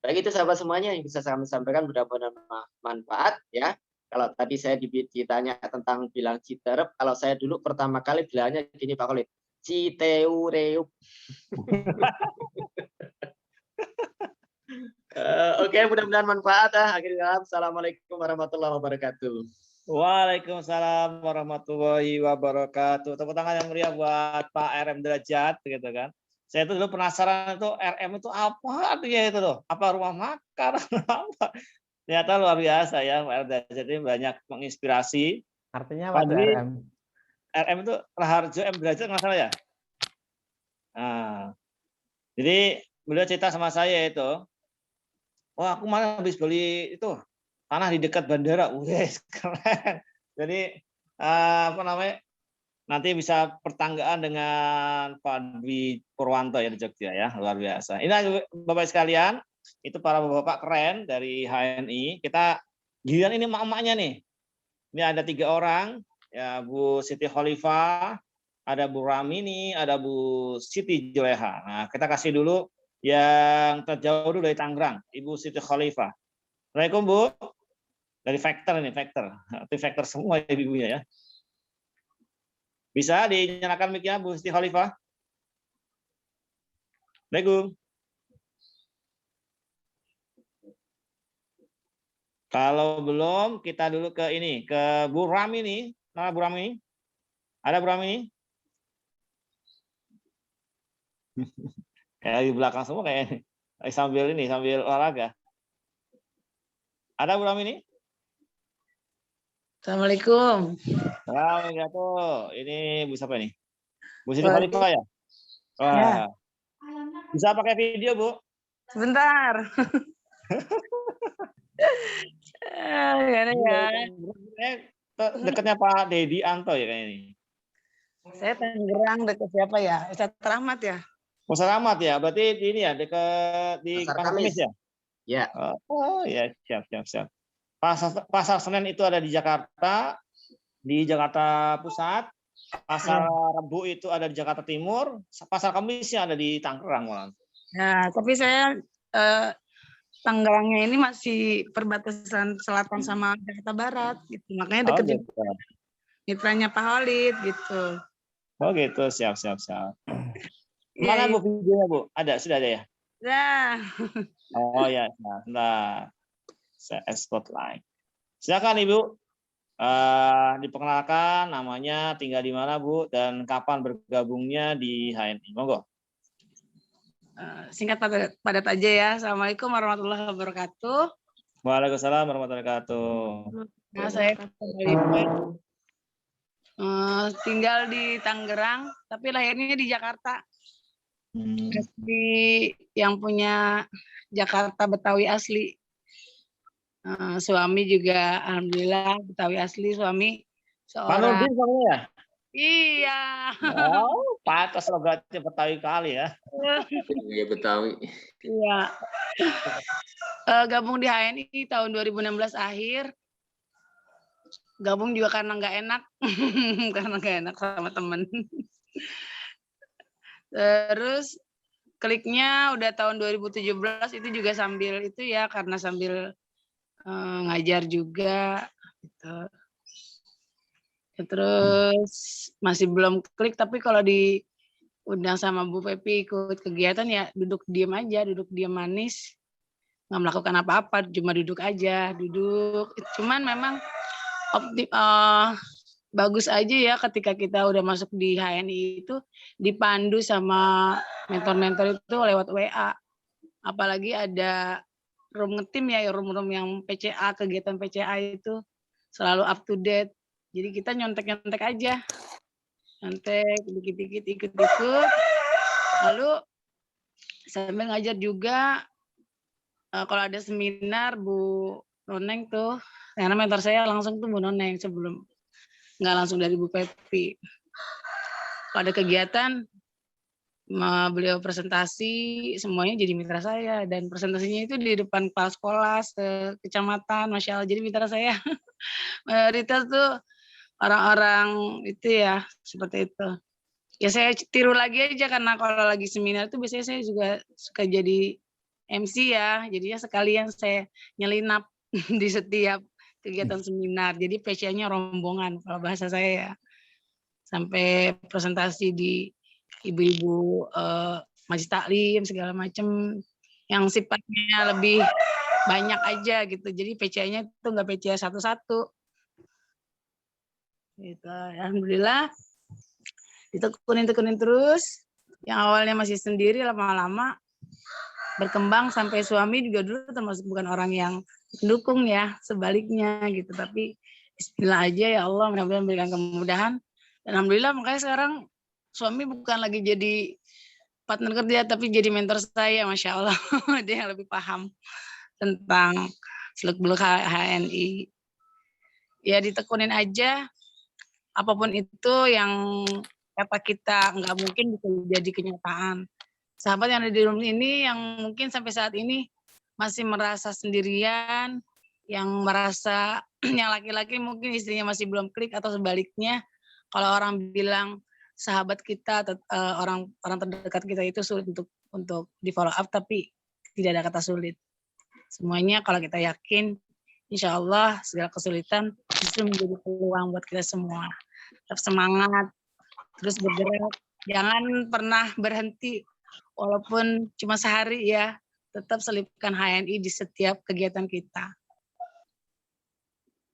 Baik, itu sahabat semuanya yang bisa saya sampaikan, mudah-mudahan manfaat ya. Kalau tadi saya ditanya tentang bilang citerep, kalau saya dulu pertama kali bilangnya gini Pak Khalid, citeureup. Oke, mudah-mudahan manfaat. Akhirnya, assalamualaikum warahmatullahi wabarakatuh. Waalaikumsalam warahmatullahi wabarakatuh. Tepuk tangan yang meriah buat Pak RM Derajat, gitu kan. Saya itu dulu penasaran itu RM itu apa artinya itu loh? Apa rumah makan? Apa? Ternyata luar biasa ya, Pak RM Derajat ini banyak menginspirasi. Artinya apa tuh Padli, RM? RM itu Raharjo M Derajat nggak salah ya? Nah, jadi beliau cerita sama saya itu, wah aku malah habis beli itu tanah di dekat bandara, wes keren. Jadi apa namanya? Nanti bisa pertanggaan dengan Pak Dwi Purwanto ya di Jogja ya, luar biasa. Ini Bapak sekalian, itu para bapak keren dari HNI. Kita giliran ini emak-emaknya nih. Ini ada 3 orang, ya Bu Siti Khalifah, ada Bu Ramini, ada Bu Siti Juleha. Nah, kita kasih dulu yang terjauh dulu dari Tangerang, Ibu Siti Khalifah. Assalamualaikum Bu. Dari Vector ini, Vector. Itu Vector semua ibu-ibunya ya. Bisa dinyalakan mic-nya Bu Siti Khalifah? Assalamualaikum. Kalau belum, kita dulu ke ini, ke Bu Ramini. Nah, Bu Ramini? Ada Bu Ramini? Kayak di belakang semua kayak sambil olahraga. Ada Bu Ramini? Assalamualaikum. Assalamualaikum. Ini Bu siapa nih? Bu Siti Khalifah ya? Wah. Ya. Bisa pakai video, Bu? Sebentar. Gimana ya? Dekatnya Pak Dedi Anto ya kayaknya ini. Saya Tangerang dekat siapa ya? Ustadz Rahmat ya? Ustadz Rahmat ya, berarti ini ya dekat di Pasar Pasar Kamis ya? Ya. Oh ya, siap. Pasar Senen itu ada di Jakarta Pusat. Pasar Rebo itu ada di Jakarta Timur. Pasar Kamisnya ada di Tangerang malah. Nah, tapi saya Tangerangnya ini masih perbatasan selatan sama Jakarta Barat gitu. Makanya deket juga mitranya Pak Khalid gitu. Oh gitu, siap. Mana Bu videonya Bu? Sudah ada ya? Ya. Oh ya, nah. Saya export line. Silakan Ibu. Diperkenalkan namanya, tinggal di mana Bu, dan kapan bergabungnya di HNI. Monggo. Singkat padat aja ya. Assalamualaikum warahmatullahi wabarakatuh. Waalaikumsalam warahmatullahi wabarakatuh. Nah, saya tinggal di Tangerang, tapi lahirnya di Jakarta. Di yang punya Jakarta Betawi asli. Suami juga alhamdulillah Betawi asli, suami seorang. Panurdin suaminya ya? Iya. Oh, pantas logatnya Betawi kali ya. Iya Betawi. Iya. Gabung di HNI tahun 2016 akhir. Gabung juga karena nggak enak, karena nggak enak sama temen. Terus kliknya udah tahun 2017 itu juga sambil itu ya, karena sambil ngajar juga gitu. Terus masih belum klik, tapi kalau diundang sama Bu Pepi ikut kegiatan ya duduk diam aja, duduk diam manis, nggak melakukan apa-apa, cuma duduk aja, Cuman memang bagus aja ya ketika kita udah masuk di HNI itu dipandu sama mentor-mentor itu lewat WA. Apalagi ada room ngetim ya, room yang PCA, kegiatan PCA itu selalu up to date. Jadi kita nyontek-nyontek aja. Nyontek dikit-dikit ikut-ikut. Lalu sambil ngajar juga. Kalau ada seminar Bu Noneng tuh, karena mentor saya langsung tuh Bu Noneng sebelum, nggak langsung dari Bu Pepi. Kalau ada kegiatan, beliau presentasi, semuanya jadi mitra saya. Dan presentasinya itu di depan kepala sekolah, kecamatan, Masya Allah, jadi mitra saya. Mayoritas tuh orang-orang itu ya, seperti itu. Ya saya tiru lagi aja karena kalau lagi seminar tuh biasanya saya juga suka jadi MC ya. Jadinya sekalian saya nyelinap di setiap kegiatan seminar. Jadi PC-nya rombongan kalau bahasa saya ya. Sampai presentasi di ibu-ibu majelis taklim segala macam yang sifatnya lebih banyak aja gitu. Jadi PC-nya itu nggak PC satu-satu. Gitu. Alhamdulillah ditekunin terus. Yang awalnya masih sendiri lama-lama berkembang sampai suami juga dulu termasuk bukan orang yang mendukung ya, sebaliknya gitu. Tapi bismillah aja ya Allah, mudah-mudahan memberikan kemudahan. Dan alhamdulillah makanya sekarang suami bukan lagi jadi partner kerja tapi jadi mentor saya, Masya Allah. Dia yang lebih paham tentang seluk-beluk HNI. Ya ditekunin aja, apapun itu yang kata kita nggak mungkin bisa jadi kenyataan. Sahabat yang ada di room ini yang mungkin sampai saat ini masih merasa sendirian, yang merasa yang laki-laki mungkin istrinya masih belum klik atau sebaliknya. Kalau orang bilang sahabat kita atau orang terdekat kita itu sulit untuk di follow up, tapi tidak ada kata sulit. Semuanya kalau kita yakin, insya Allah segala kesulitan justru menjadi peluang buat kita semua. Tetap semangat, terus bergerak, jangan pernah berhenti walaupun cuma sehari ya, tetap selipkan HNI di setiap kegiatan kita.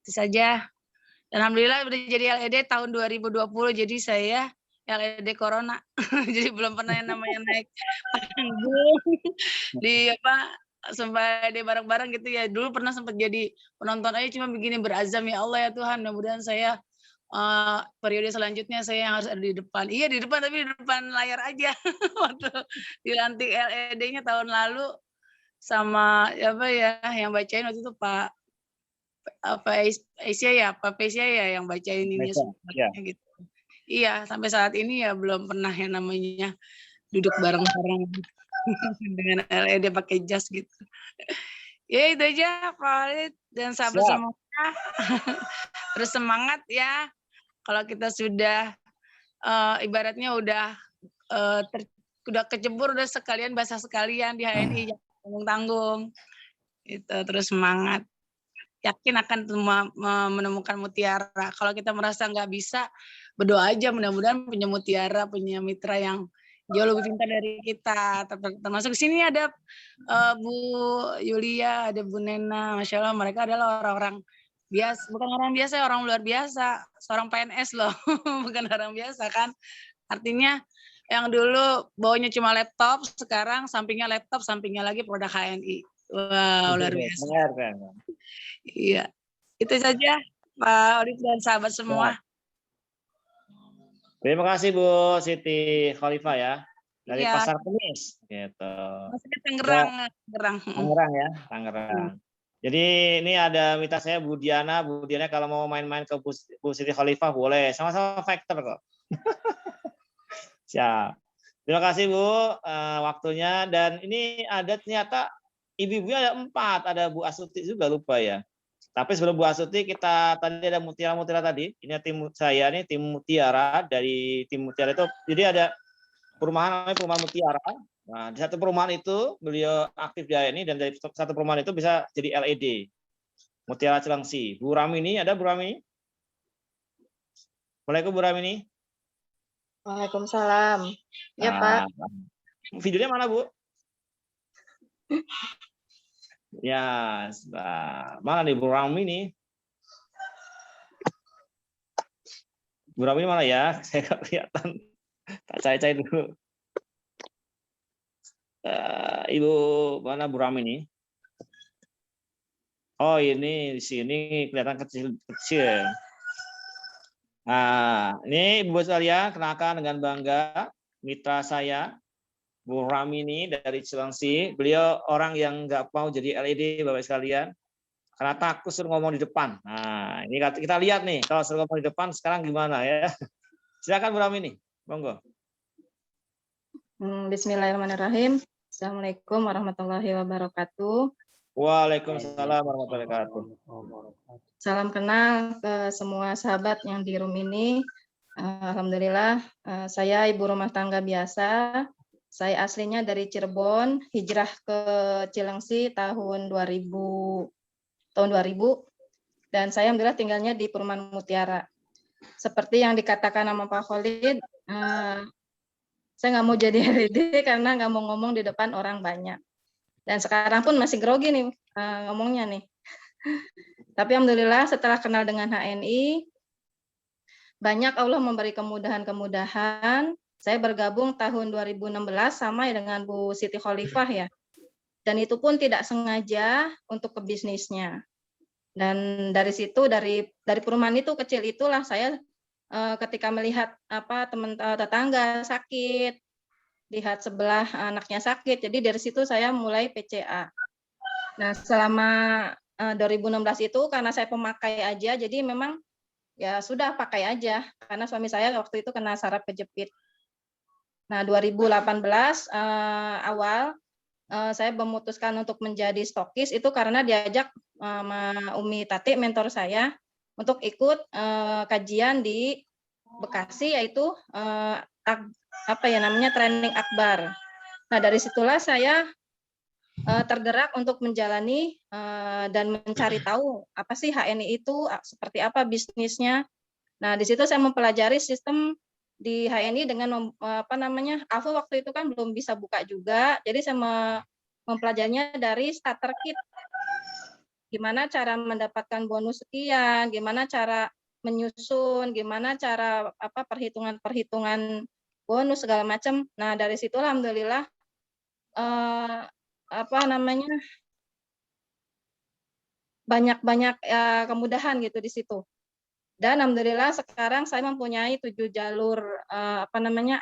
Itu saja. Dan alhamdulillah udah jadi LED tahun 2020, jadi saya LED Corona. Jadi belum pernah yang namanya naik panggung di sampai di bareng-bareng gitu ya. Dulu pernah sempat jadi penonton aja cuma begini berazam, ya Allah ya Tuhan, mudah-mudahan saya periode selanjutnya saya yang harus ada di depan. Iya di depan, tapi di depan layar aja. Waktu dilantik LED-nya tahun lalu sama yang bacain waktu itu Pak Asia ya, Pak Pesia ya yang bacain ini semuanya gitu. Iya, sampai saat ini ya belum pernah yang namanya duduk bareng-bareng dengan LED pakai jas gitu. Ya itu aja Pak Walid dan sahabat semuanya. Terus semangat ya. Kalau kita sudah ibaratnya udah kecebur, udah sekalian basah sekalian di HNI, jangan tanggung-tanggung. Gitu, terus semangat. Yakin akan menemukan mutiara. Kalau kita merasa nggak bisa, berdoa aja mudah-mudahan punya mutiara, punya mitra yang jauh lebih pintar dari kita. Termasuk sini ada Bu Yulia, ada Bu Nena, Masya Allah mereka adalah orang-orang biasa, bukan orang biasa, orang luar biasa, seorang PNS loh, bukan orang biasa kan. Artinya yang dulu bawanya cuma laptop, sekarang sampingnya laptop, sampingnya lagi produk HNI. Wow, luar biasa. Iya, itu saja Pak Olif dan sahabat semua. Terima kasih Bu Siti Khalifah ya, dari Pasar Kemis. Gitu. Tangerang ya, Tangerang. Jadi ini ada mitra saya Bu Diana kalau mau main-main ke Bu Siti Khalifah boleh, sama-sama factor kok. Siap. Terima kasih Bu waktunya, dan ini ada ternyata ibu-ibunya ada 4, ada Bu Asuti juga lupa ya. Tapi sebelum Bu Asuti, kita tadi ada mutiara-mutiara tadi. Ini tim saya nih, tim mutiara. Dari tim mutiara itu, jadi ada perumahan namanya perumahan mutiara. Nah, di satu perumahan itu beliau aktif di ini, dan dari satu perumahan itu bisa jadi LED. Mutiara Cilengsi. Bu Ramini, ada Bu Ramini? Assalamualaikum Bu Ramini. Waalaikumsalam. Ya Pak. Videonya mana Bu? Ya, mana nih Bu Ramini? Bu Ramini mana ya? Saya nggak kelihatan. Tak cari-cari dulu. Ibu mana Bu Ramini? Oh ini di sini kelihatan kecil-kecil. Nah, ini Ibu sekalian, kenalkan dengan bangga mitra saya Bu Ramini dari Cilengsi. Beliau orang yang nggak mau jadi LED, Bapak sekalian, karena takut suruh ngomong di depan. Nah, ini kita lihat nih, kalau suruh ngomong di depan sekarang gimana ya. Silakan Bu Ramini, monggo. Bismillahirrahmanirrahim. Assalamualaikum warahmatullahi wabarakatuh. Waalaikumsalam warahmatullahi wabarakatuh. Salam kenal ke semua sahabat yang di room ini. Alhamdulillah, saya ibu rumah tangga biasa. Saya aslinya dari Cirebon, hijrah ke Cilengsi tahun 2000, dan saya alhamdulillah tinggalnya di Perumahan Mutiara. Seperti yang dikatakan sama Pak Khalid, saya nggak mau jadi LED karena nggak mau ngomong di depan orang banyak. Dan sekarang pun masih grogi nih ngomongnya nih. Tapi alhamdulillah setelah kenal dengan HNI, banyak Allah memberi kemudahan-kemudahan. Saya bergabung tahun 2016 sama dengan Bu Siti Khalifah ya. Dan itu pun tidak sengaja untuk ke bisnisnya. Dan dari situ, dari perumahan itu kecil itulah saya ketika melihat teman tetangga sakit, lihat sebelah anaknya sakit. Jadi dari situ saya mulai PCA. Nah, selama 2016 itu karena saya pemakai aja, jadi memang ya sudah pakai aja karena suami saya waktu itu kena saraf kejepit. Nah, 2018 awal saya memutuskan untuk menjadi stokis itu karena diajak sama Umi Tati, mentor saya, untuk ikut kajian di Bekasi, yaitu training akbar. Nah, dari situlah saya tergerak untuk menjalani dan mencari tahu apa sih HNI itu, seperti apa bisnisnya. Nah, di situ saya mempelajari sistem di HNI dengan AVO waktu itu kan belum bisa buka juga, jadi saya mempelajarinya dari starter kit. Gimana cara mendapatkan bonus sekian, gimana cara menyusun, gimana cara perhitungan bonus segala macam. Nah, dari situ alhamdulillah banyak kemudahan gitu di situ. Dan alhamdulillah sekarang saya mempunyai 7 jalur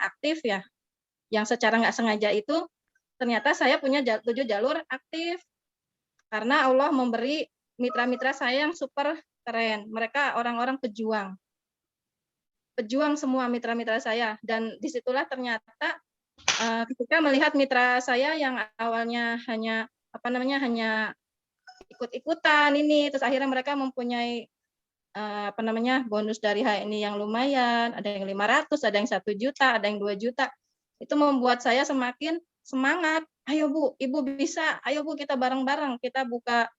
aktif ya, yang secara nggak sengaja itu ternyata saya punya 7 jalur aktif karena Allah memberi mitra-mitra saya yang super keren. Mereka orang-orang pejuang semua mitra-mitra saya, dan disitulah ternyata ketika melihat mitra saya yang awalnya hanya ikut-ikutan ini, terus akhirnya mereka mempunyai bonus dari HNI yang lumayan, ada yang 500, ada yang 1 juta, ada yang 2 juta. Itu membuat saya semakin semangat. Ayo Bu, Ibu bisa. Ayo Bu, kita bareng-bareng kita buka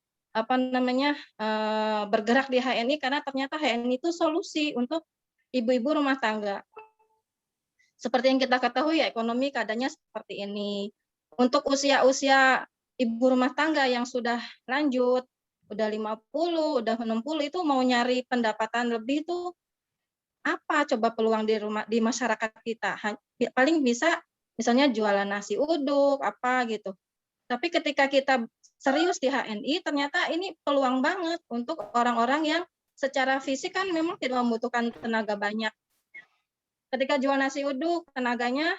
bergerak di HNI, karena ternyata HNI itu solusi untuk ibu-ibu rumah tangga. Seperti yang kita ketahui ya, ekonomi keadaannya seperti ini. Untuk usia-usia ibu rumah tangga yang sudah lanjut, udah 50, udah 60, itu mau nyari pendapatan lebih tuh apa coba peluang di masyarakat kita? Paling bisa misalnya jualan nasi uduk apa gitu. Tapi ketika kita serius di HNI, ternyata ini peluang banget untuk orang-orang yang secara fisik kan memang tidak membutuhkan tenaga banyak. Ketika jual nasi uduk, tenaganya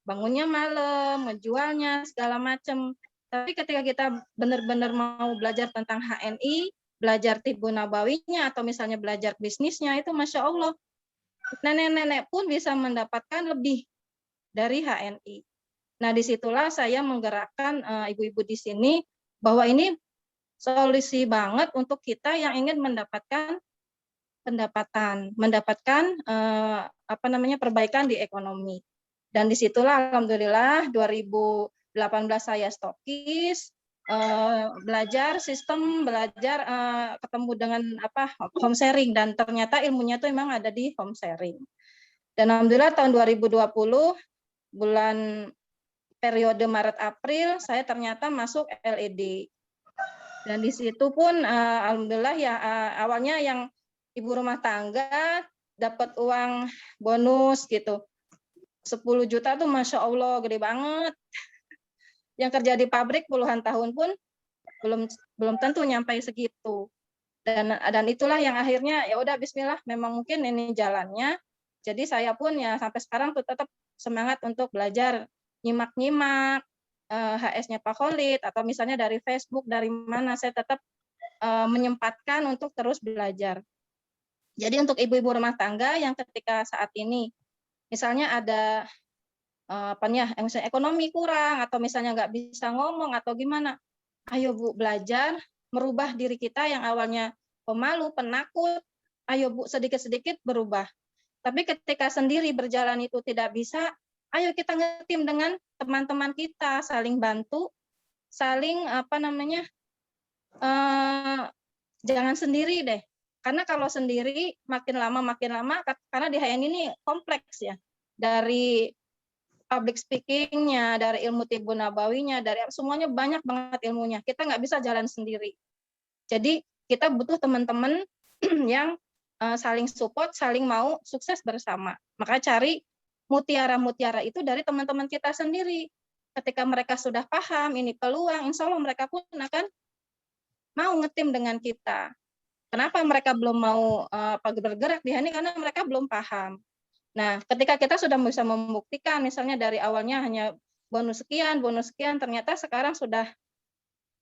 bangunnya malam, ngejualnya segala macam. Tapi ketika kita benar-benar mau belajar tentang HNI, belajar tibu nabawinya, atau misalnya belajar bisnisnya, itu Masya Allah, nenek-nenek pun bisa mendapatkan lebih dari HNI. Nah, disitulah saya menggerakkan ibu-ibu di sini, bahwa ini solusi banget untuk kita yang ingin mendapatkan pendapatan, mendapatkan perbaikan di ekonomi. Dan disitulah alhamdulillah 2018 saya stokis, belajar sistem, ketemu dengan home sharing, dan ternyata ilmunya tuh memang ada di home sharing. Dan alhamdulillah tahun 2020 bulan periode Maret April saya ternyata masuk LED. Dan di situ pun alhamdulillah ya awalnya yang ibu rumah tangga dapat uang bonus gitu. 10 juta tuh Masya Allah gede banget. Yang kerja di pabrik puluhan tahun pun belum tentu nyampe segitu. Dan itulah yang akhirnya ya udah bismillah, memang mungkin ini jalannya. Jadi saya pun ya sampai sekarang tuh tetap semangat untuk belajar, nyimak-nyimak HS-nya Pak Khalid, atau misalnya dari Facebook, dari mana, saya tetap menyempatkan untuk terus belajar. Jadi untuk ibu-ibu rumah tangga yang ketika saat ini misalnya ada misalnya ekonomi kurang, atau misalnya nggak bisa ngomong atau gimana, Ayo Bu, belajar merubah diri kita yang awalnya pemalu, penakut. Ayo Bu, sedikit-sedikit berubah. Tapi ketika sendiri berjalan itu tidak bisa, ayo kita ngetim dengan teman-teman kita, saling bantu, saling jangan sendiri deh. Karena kalau sendiri makin lama karena di HN ini kompleks ya. Dari public speaking-nya, dari ilmu tibbun nabawinya, dari semuanya banyak banget ilmunya. Kita nggak bisa jalan sendiri. Jadi kita butuh teman-teman yang saling support, saling mau sukses bersama. Maka cari mutiara-mutiara itu dari teman-teman kita sendiri. Ketika mereka sudah paham ini peluang, insya Allah mereka pun akan mau ngetim dengan kita. Kenapa mereka belum mau bergerak di HNI? Karena mereka belum paham. Nah, ketika kita sudah bisa membuktikan, misalnya dari awalnya hanya bonus sekian, ternyata sekarang sudah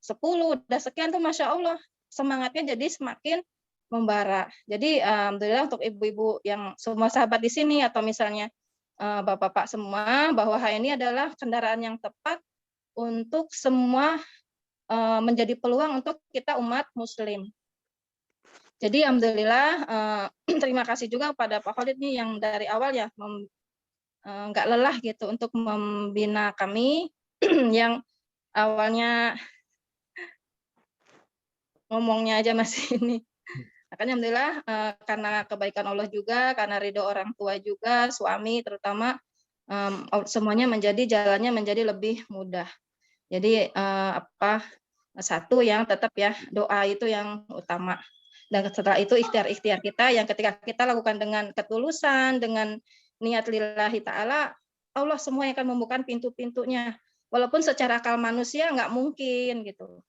10, udah sekian tuh Masya Allah, semangatnya jadi semakin membara. Jadi, alhamdulillah untuk ibu-ibu yang semua sahabat di sini, atau misalnya bapak-bapak semua, bahwa HNI adalah kendaraan yang tepat untuk semua menjadi peluang untuk kita umat muslim. Jadi alhamdulillah terima kasih juga kepada Pak Khalid nih yang dari awal ya nggak lelah gitu untuk membina kami yang awalnya ngomongnya aja masih ini. Makanya alhamdulillah karena kebaikan Allah juga, karena ridho orang tua juga, suami terutama semuanya jalannya menjadi lebih mudah. Jadi satu yang tetap ya doa itu yang utama. Dan setelah itu ikhtiar-ikhtiar kita yang ketika kita lakukan dengan ketulusan, dengan niat lillahi ta'ala, Allah semua yang akan membuka pintu-pintunya. Walaupun secara akal manusia nggak mungkin gitu.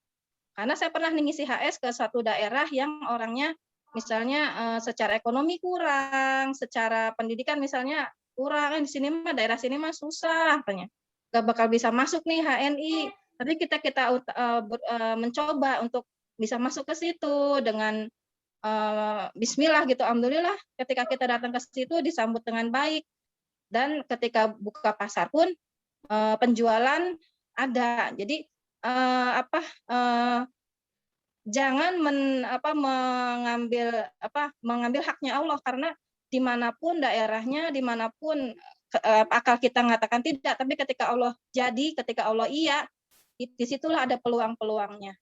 Karena saya pernah ngisi HS ke satu daerah yang orangnya misalnya secara ekonomi kurang, secara pendidikan misalnya kurang, di sini mah daerah sini mah susah katanya. Nggak bakal bisa masuk nih HNI. Tapi kita mencoba untuk bisa masuk ke situ dengan Bismillah gitu, alhamdulillah ketika kita datang ke situ disambut dengan baik, dan ketika buka pasar pun penjualan ada. Jadi jangan mengambil haknya Allah, karena dimanapun daerahnya, dimanapun akal kita mengatakan tidak, tapi ketika Allah ketika Allah iya, disitulah ada peluang-peluangnya.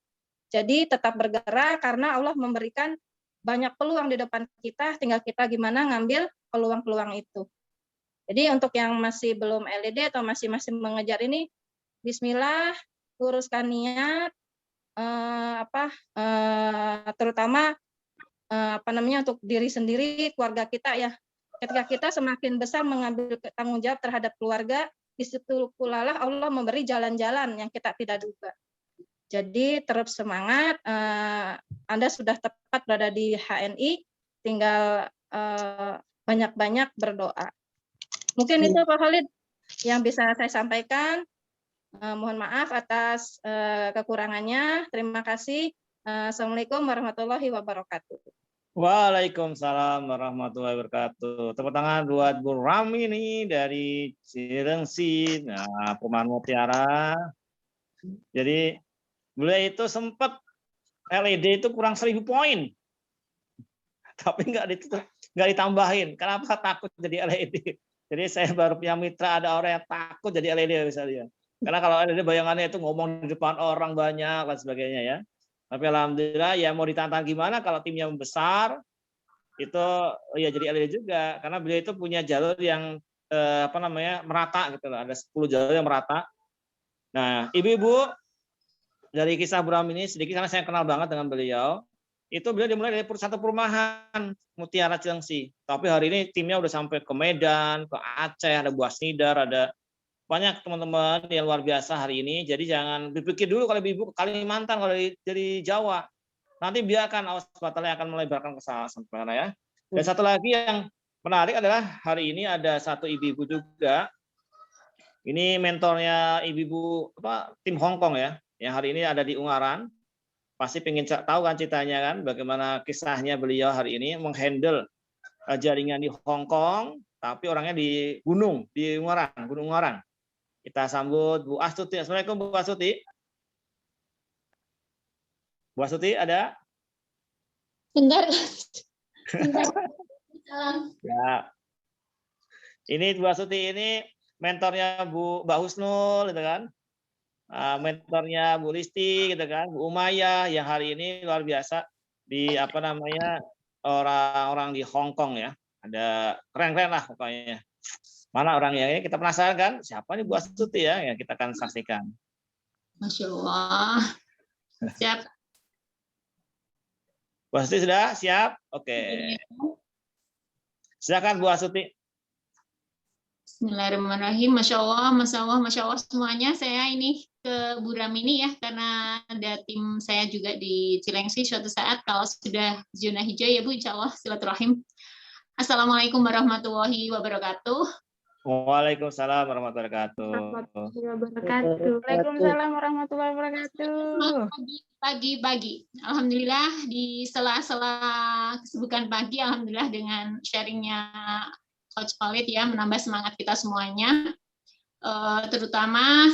Jadi tetap bergerak karena Allah memberikan banyak peluang di depan kita, tinggal kita gimana ngambil peluang-peluang itu. Jadi untuk yang masih belum LED atau masih mengejar ini, Bismillah, luruskan niat, terutama untuk diri sendiri, keluarga kita ya. Ketika kita semakin besar mengambil tanggung jawab terhadap keluarga, di situ pula lah Allah memberi jalan-jalan yang kita tidak duga. Jadi terus semangat, Anda sudah tepat berada di HNI, tinggal banyak-banyak berdoa. Mungkin itu Pak Khalid yang bisa saya sampaikan. Mohon maaf atas kekurangannya. Terima kasih. Assalamualaikum warahmatullahi wabarakatuh. Waalaikumsalam warahmatullahi wabarakatuh. Tepuk tangan buat Bu Rami nih dari Cilengsi, Perumahan Mutiara. Jadi beliau itu sempat LED itu kurang 1000 poin, tapi nggak ditambahin. Kenapa? Takut jadi LED. Jadi saya baru punya mitra, ada orang yang takut jadi LED misalnya. Karena kalau LED bayangannya itu ngomong di depan orang banyak dan sebagainya ya. Tapi alhamdulillah ya mau ditantang gimana kalau timnya membesar itu ya jadi LED juga. Karena beliau itu punya jalur yang merata gitu loh. Ada 10 jalur yang merata. Nah, ibu-ibu dari kisah Bram ini sedikit karena saya kenal banget dengan beliau. Itu beliau dimulai dari satu perumahan Mutiara Cilengsi. Tapi hari ini timnya udah sampai ke Medan, ke Aceh, ada Buah Snidar, ada banyak teman-teman yang luar biasa hari ini. Jadi jangan berpikir dulu kalau ibu ke Kalimantan, kalau dari Jawa. Nanti biarkan Allah SWT akan melebarkan ke sana ya. Dan satu lagi yang menarik adalah hari ini ada satu ibu-ibu juga. Ini mentornya ibu-ibu tim Hong Kong ya. Yang hari ini ada di Ungaran, pasti pengen tahu kan ceritanya kan, bagaimana kisahnya beliau hari ini menghandle jaringan di Hong Kong, tapi orangnya di gunung, di Ungaran, Gunung Ungaran. Kita sambut Bu Astuti. Assalamualaikum Bu Astuti. Bu Astuti ada? Bentar. Ya. Ini Bu Astuti ini mentornya Mbak Husnul gitu kan. Mentornya Bu Listi gitu kan, Bu Umayyah yang hari ini luar biasa di orang-orang di Hong Kong ya. Ada keren-keren lah pokoknya. Mana orang yang ini kita penasaran kan? Siapa nih Bu Astuti ya? Yang kita akan saksikan. Masya Allah. Siap. Bu Astuti sudah siap? Oke. Silakan Bu Astuti. Bismillahirrahmanirrahim. Masya Allah semuanya. Saya ini ke Bu Ramini ya, karena ada tim saya juga di Cilengsi suatu saat kalau sudah zona hijau ya Bu, insya Allah silaturahim. Assalamualaikum warahmatullahi wabarakatuh. Waalaikumsalam warahmatullahi wabarakatuh. Waalaikumsalam warahmatullahi wabarakatuh. Pagi-pagi, alhamdulillah di sela-sela kesibukan pagi, alhamdulillah dengan sharingnya Coach Khalid ya, menambah semangat kita semuanya, terutama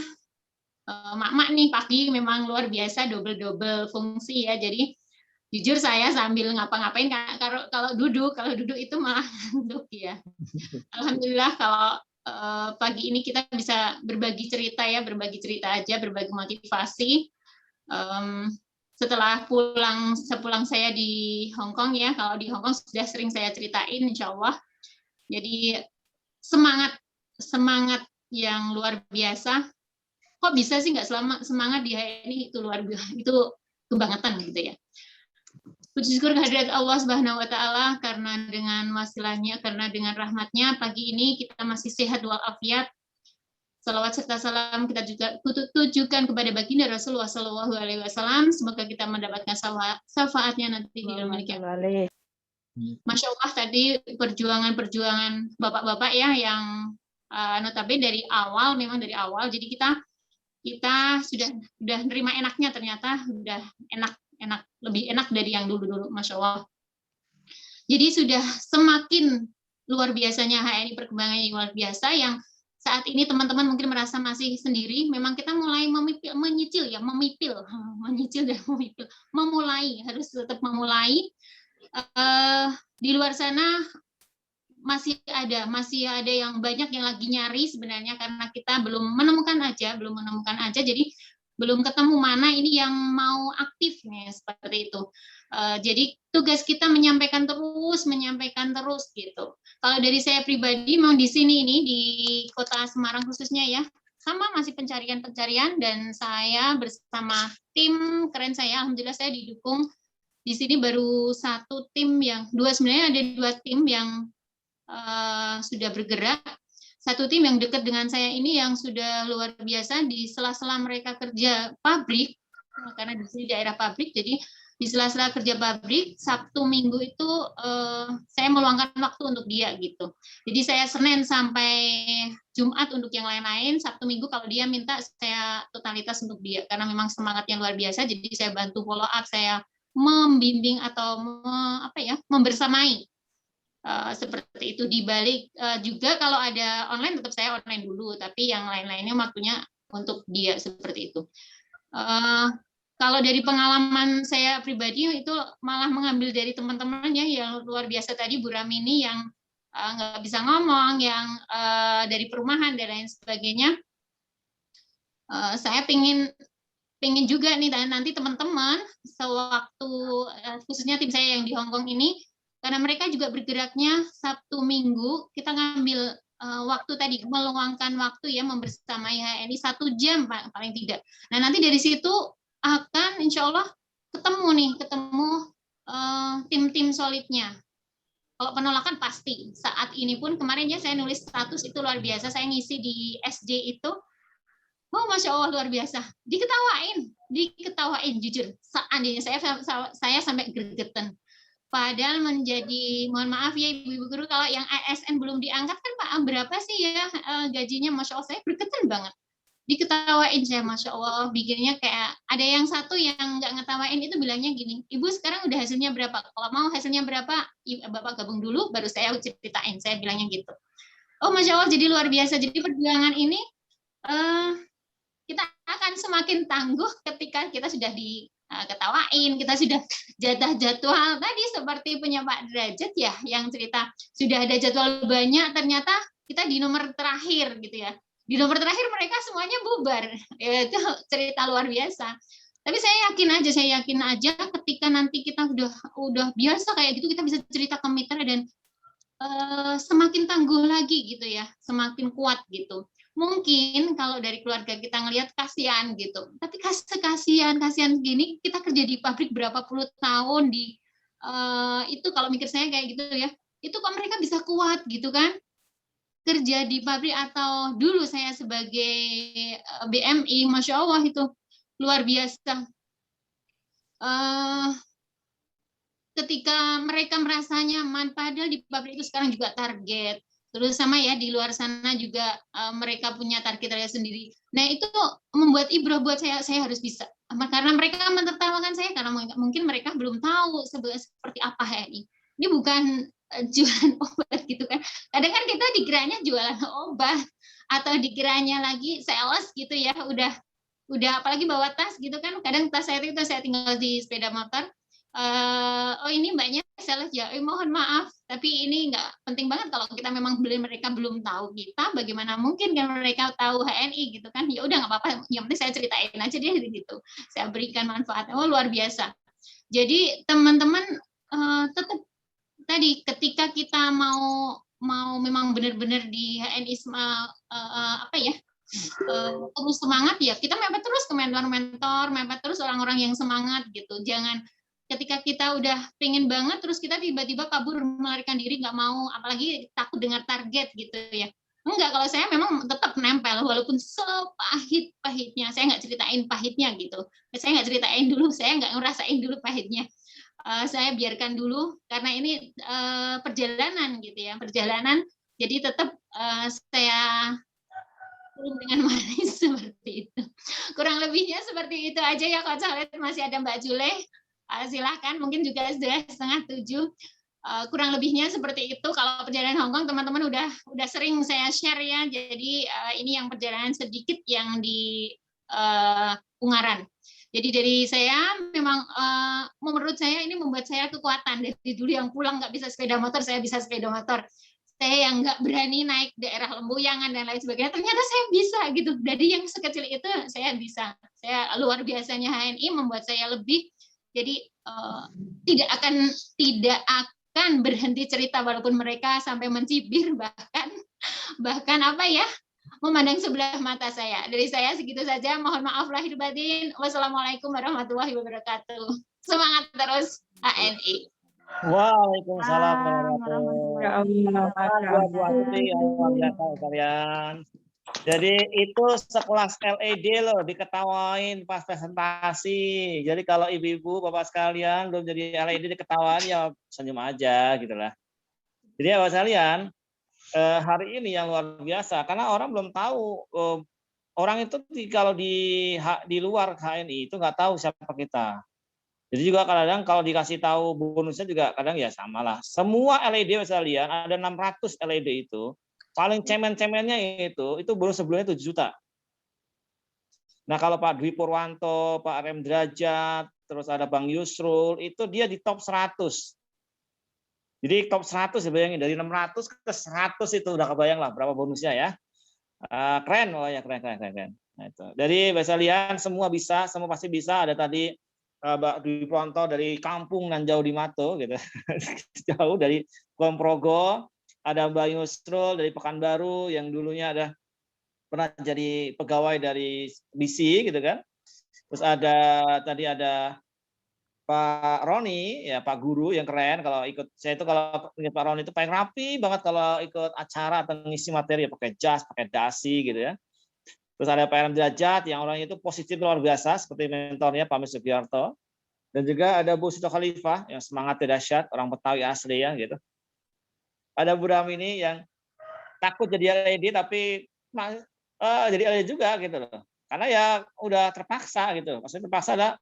mak-mak nih pagi memang luar biasa, double fungsi ya. Jadi jujur saya sambil ngapa-ngapain, kalau duduk itu malah ngantuk ya. Alhamdulillah kalau pagi ini kita bisa berbagi cerita aja, berbagi motivasi. Setelah sepulang saya di Hong Kong ya, kalau di Hong Kong sudah sering saya ceritain insya Allah. Jadi semangat yang luar biasa. Kok bisa sih nggak semangat di HNI, itu luar biasa, itu kebangetan gitu ya. Puji syukur kehadirat Allah Subhanahu wa taala, karena dengan wasilahnya, karena dengan rahmatnya pagi ini kita masih sehat walafiat. Salawat serta salam kita juga tujukan kepada baginda Rasulullah Shallallahu alaihi wasallam. Semoga kita mendapatkan syafaatnya nanti di dalam kiamat. Masya Allah, tadi perjuangan bapak-bapak ya yang notabene dari awal, jadi kita sudah nerima enaknya, ternyata udah lebih enak dari yang dulu, Masya Allah. Jadi sudah semakin luar biasanya HNI, perkembangannya luar biasa, yang saat ini teman-teman mungkin merasa masih sendiri. Memang kita mulai harus tetap memulai. Di luar sana masih ada yang banyak yang lagi nyari sebenarnya, karena kita belum menemukan aja, jadi belum ketemu mana ini yang mau aktif nih, seperti itu. Jadi tugas kita menyampaikan terus gitu. Kalau dari saya pribadi, memang di sini ini di Kota Semarang khususnya ya, sama masih pencarian, dan saya bersama tim keren saya, alhamdulillah saya didukung. Di sini baru sebenarnya ada dua tim yang sudah bergerak. Satu tim yang dekat dengan saya ini yang sudah luar biasa, di sela-sela mereka kerja pabrik, karena di sini daerah pabrik, jadi di sela-sela kerja pabrik, Sabtu Minggu itu saya meluangkan waktu untuk dia gitu. Jadi saya Senin sampai Jumat untuk yang lain-lain, Sabtu Minggu kalau dia minta saya totalitas untuk dia, karena memang semangatnya luar biasa, jadi saya bantu follow up, saya membimbing atau membersamai. Seperti itu. Di balik juga kalau ada online tetap saya online dulu, tapi yang lain-lainnya waktunya untuk dia, seperti itu. Kalau dari pengalaman saya pribadi itu malah mengambil dari teman-temannya yang luar biasa tadi, Bu Ramini yang nggak bisa ngomong, yang dari perumahan dan lain sebagainya. Saya pengen juga nih nanti teman-teman sewaktu khususnya tim saya yang di Hong Kong ini, karena mereka juga bergeraknya Sabtu Minggu, kita ngambil waktu tadi, meluangkan waktu ya, membersamai HNI 1 jam paling tidak. Nah nanti dari situ akan insya Allah ketemu tim-tim solidnya. Kalau penolakan pasti, saat ini pun kemarin ya saya nulis status itu luar biasa, saya ngisi di SJ itu, oh Masya Allah luar biasa, diketawain jujur, seandainya saya sampai gregetan. Padahal mohon maaf ya Ibu Guru, kalau yang ASN belum diangkat kan Pak, berapa sih ya gajinya, Masya Allah, saya gregetan banget. Diketawain saya, Masya Allah, bikinnya kayak, ada yang satu yang nggak ngetawain itu bilangnya gini, Ibu sekarang udah hasilnya berapa? Kalau mau hasilnya berapa, Bapak gabung dulu, baru saya ceritain, saya bilangnya gitu. Oh Masya Allah, jadi luar biasa. Jadi perjuangan ini, kita akan semakin tangguh ketika kita sudah di ketawain, kita sudah jadwal tadi seperti punya Pak Derajat ya, yang cerita sudah ada jadwal banyak, ternyata kita di nomor terakhir gitu ya. Di nomor terakhir mereka semuanya bubar. Ya, itu cerita luar biasa. Tapi saya yakin aja ketika nanti kita udah biasa kayak gitu, kita bisa cerita ke mitra dan semakin tangguh lagi gitu ya, semakin kuat gitu. Mungkin kalau dari keluarga kita ngelihat kasihan gitu, tapi kasihan gini, kita kerja di pabrik berapa puluh tahun itu kalau mikir saya kayak gitu ya, itu kok mereka bisa kuat gitu kan, kerja di pabrik. Atau dulu saya sebagai BMI, Masya Allah itu luar biasa. Ketika mereka merasa nyaman, padahal di pabrik itu sekarang juga target. Terus sama ya, di luar sana juga mereka punya target sendiri. Nah, itu membuat ibrah buat saya harus bisa. Karena mereka menertawakan saya, karena mungkin mereka belum tahu seperti apa HNI. Ini bukan jualan obat gitu kan. Kadang kan kita dikiranya jualan obat, atau dikiranya lagi sales gitu ya, udah apalagi bawa tas gitu kan. Kadang tas saya itu saya tinggal di sepeda motor. Oh ini mbaknya sales ya, mohon maaf, tapi ini nggak penting banget kalau kita memang mereka belum tahu kita, bagaimana mungkin kan mereka tahu HNI gitu kan. Ya udah nggak apa-apa, yang penting saya ceritain aja dia gitu, saya berikan manfaat. Oh luar biasa. Jadi teman-teman tetap tadi ketika kita mau memang benar-benar di HNI terus semangat ya, kita mepet terus ke mentor, mepet terus orang-orang yang semangat gitu. Jangan ketika kita udah pengen banget terus kita tiba-tiba kabur melarikan diri, nggak mau, apalagi takut dengar target gitu ya. Enggak, kalau saya memang tetap nempel walaupun sepahit-pahitnya. Saya nggak ceritain pahitnya gitu. Saya nggak ceritain dulu, saya nggak ngerasain dulu pahitnya. Saya biarkan dulu karena ini perjalanan gitu ya, perjalanan. Jadi tetap saya dengan manis seperti itu. Kurang lebihnya seperti itu aja ya Coach Khalid. Masih ada Mbak Jule. Silahkan, mungkin juga sudah 6:30. Kurang lebihnya seperti itu. Kalau perjalanan Hongkong teman-teman udah sering saya share ya. Jadi ini yang perjalanan sedikit yang di Ungaran. Jadi dari saya memang menurut saya ini membuat saya kekuatan. Dari dulu yang pulang nggak bisa sepeda motor, saya bisa sepeda motor. Saya yang nggak berani naik daerah Lembuyangan dan lain sebagainya, ternyata saya bisa gitu. Dari yang sekecil itu saya bisa. Saya luar biasanya HNI membuat saya lebih. Jadi tidak akan berhenti cerita walaupun mereka sampai mencibir, bahkan apa ya, memandang sebelah mata saya. Dari saya segitu saja. Mohon maaf lahir batin. Wassalamualaikum warahmatullahi wabarakatuh. Semangat terus HNI. Waalaikumsalam warahmatullahi wabarakatuh. Kalian. Jadi itu sekelas LED loh, diketawain pas presentasi. Jadi kalau ibu-ibu, bapak sekalian belum jadi LED diketawain ya senyum aja gitu lah. Jadi ya bapak sekalian, hari ini yang luar biasa karena orang belum tahu, orang itu kalau di luar HNI itu nggak tahu siapa kita. Jadi juga kadang kalau dikasih tahu bonusnya juga kadang ya sama lah. Semua LED bapak sekalian ada 600 LED itu. Paling cemen-cemennya itu bonus sebelumnya 7 juta. Nah kalau Pak Dwi Purwanto, Pak Rem Derajat, terus ada Bang Yusrul, itu dia di top 100. Jadi top 100 ya, bayangin dari 600 ke 100 itu udah kebayang lah berapa bonusnya ya. Keren, oh ya keren. Nah, itu. Jadi Bapak sekalian semua bisa, semua pasti bisa. Ada tadi Pak Dwi Purwanto dari kampung nan jauh di Mato gitu. Jauh dari Kulon Progo. Ada Mbak Yusrul dari Pekanbaru yang dulunya pernah jadi pegawai dari BC gitu kan. Terus tadi ada Pak Roni, ya Pak Guru yang keren. Kalau ikut saya itu kalau ingat Pak Roni itu paling rapi banget kalau ikut acara atau ngisi materi ya pakai jas, pakai dasi gitu ya. Terus ada Pak Rem Derajat yang orangnya itu positif luar biasa seperti mentornya Pak Mis Sugiarto. Dan juga ada Bu Sito Khalifah yang semangatnya dahsyat, orang Betawi asli ya gitu. Ada Bu Ramini yang takut jadi LED tapi jadi LED juga gitu loh. Karena ya udah terpaksa gitu. Maksudnya terpaksa ada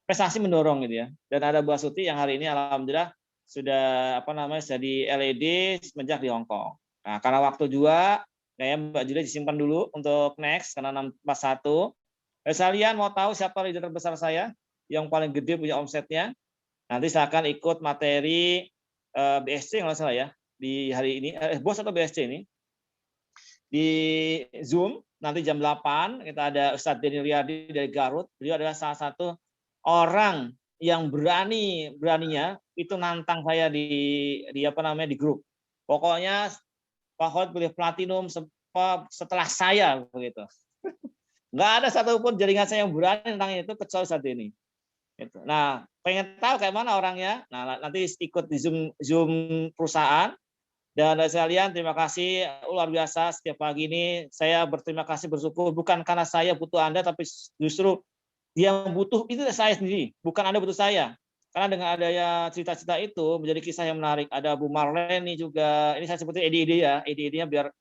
prestasi mendorong gitu ya. Dan ada Bu Asuti yang hari ini alhamdulillah sudah jadi LED semenjak di Hong Kong. Nah, karena waktu juga kayaknya Mbak Julia disimpan dulu untuk next karena 641. Kalian mau tahu siapa leader terbesar saya? yang paling gede punya omsetnya. Nanti saya akan ikut materi BSC kalau salah ya di hari ini. BOS atau BSC ini di Zoom nanti jam 8 kita ada Ustadz Denny Riyadi dari Garut. Beliau adalah salah satu orang yang beraninya itu nantang saya di grup. Pokoknya Pak Khalid boleh platinum setelah saya begitu. Nggak ada satupun jaringan saya yang berani tentang itu kecuali saat ini. Nah, pengen tahu kayak mana orangnya? Nah, nanti ikut di Zoom perusahaan. Dan dari sekalian, terima kasih luar biasa setiap pagi ini. Saya berterima kasih, bersyukur bukan karena saya butuh Anda, tapi justru yang butuh itu saya sendiri, bukan Anda butuh saya. Karena dengan adanya cerita-cerita itu menjadi kisah yang menarik. Ada Bu Marleni juga. Ini saya sebutin ide-ide ya, ide-idenya biar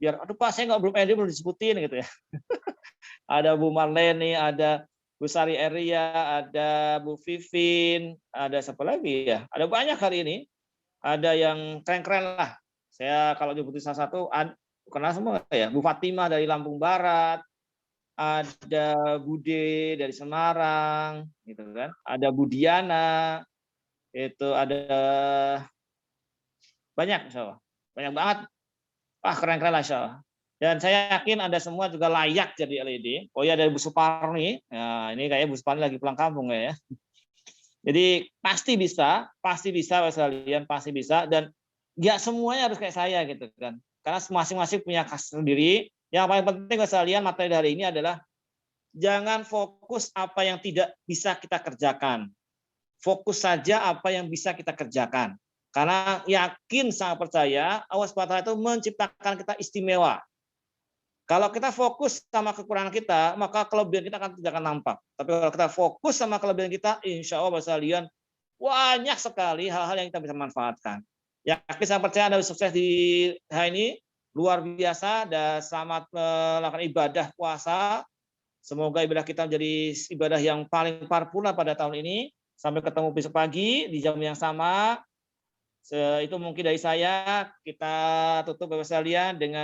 aduh Pak saya belum disebutin gitu ya. Ada Bu Marleni, ada Bu Sari Eria, ada Bu Vivin, ada siapa lagi ya? Ada banyak hari ini. Ada yang keren-keren lah. Saya kalau nyebutin salah satu, kenal semua ya. Bu Fatimah dari Lampung Barat, ada Bude dari Semarang, gitu kan. Ada Bu Diana, itu ada banyak, insya Allah. Banyak banget. Wah keren-keren lah insya Allah. Dan saya yakin Anda semua juga layak jadi LED. Oh ya, dari Bu Suparni. Nah, ini kayaknya Bu Suparni lagi pulang kampung ya. Jadi pasti bisa sekalian, pasti bisa. Dan nggak semuanya harus kayak saya gitu kan. Karena masing-masing punya khas sendiri. Yang paling penting sekalian materi hari ini adalah jangan fokus apa yang tidak bisa kita kerjakan. Fokus saja apa yang bisa kita kerjakan. Karena yakin, sangat percaya Allah SWT itu menciptakan kita istimewa. Kalau kita fokus sama kekurangan kita, maka kelebihan kita tidak akan nampak. Tapi kalau kita fokus sama kelebihan kita, insya Allah sekalian banyak sekali hal-hal yang kita bisa manfaatkan. Yakin, sangat percaya Anda sukses di hari ini, luar biasa, dan selamat melakukan ibadah puasa. Semoga ibadah kita menjadi ibadah yang paling paripurna pada tahun ini. Sampai ketemu besok pagi di jam yang sama. Itu mungkin dari saya. Kita tutup Bapak sekalian dengan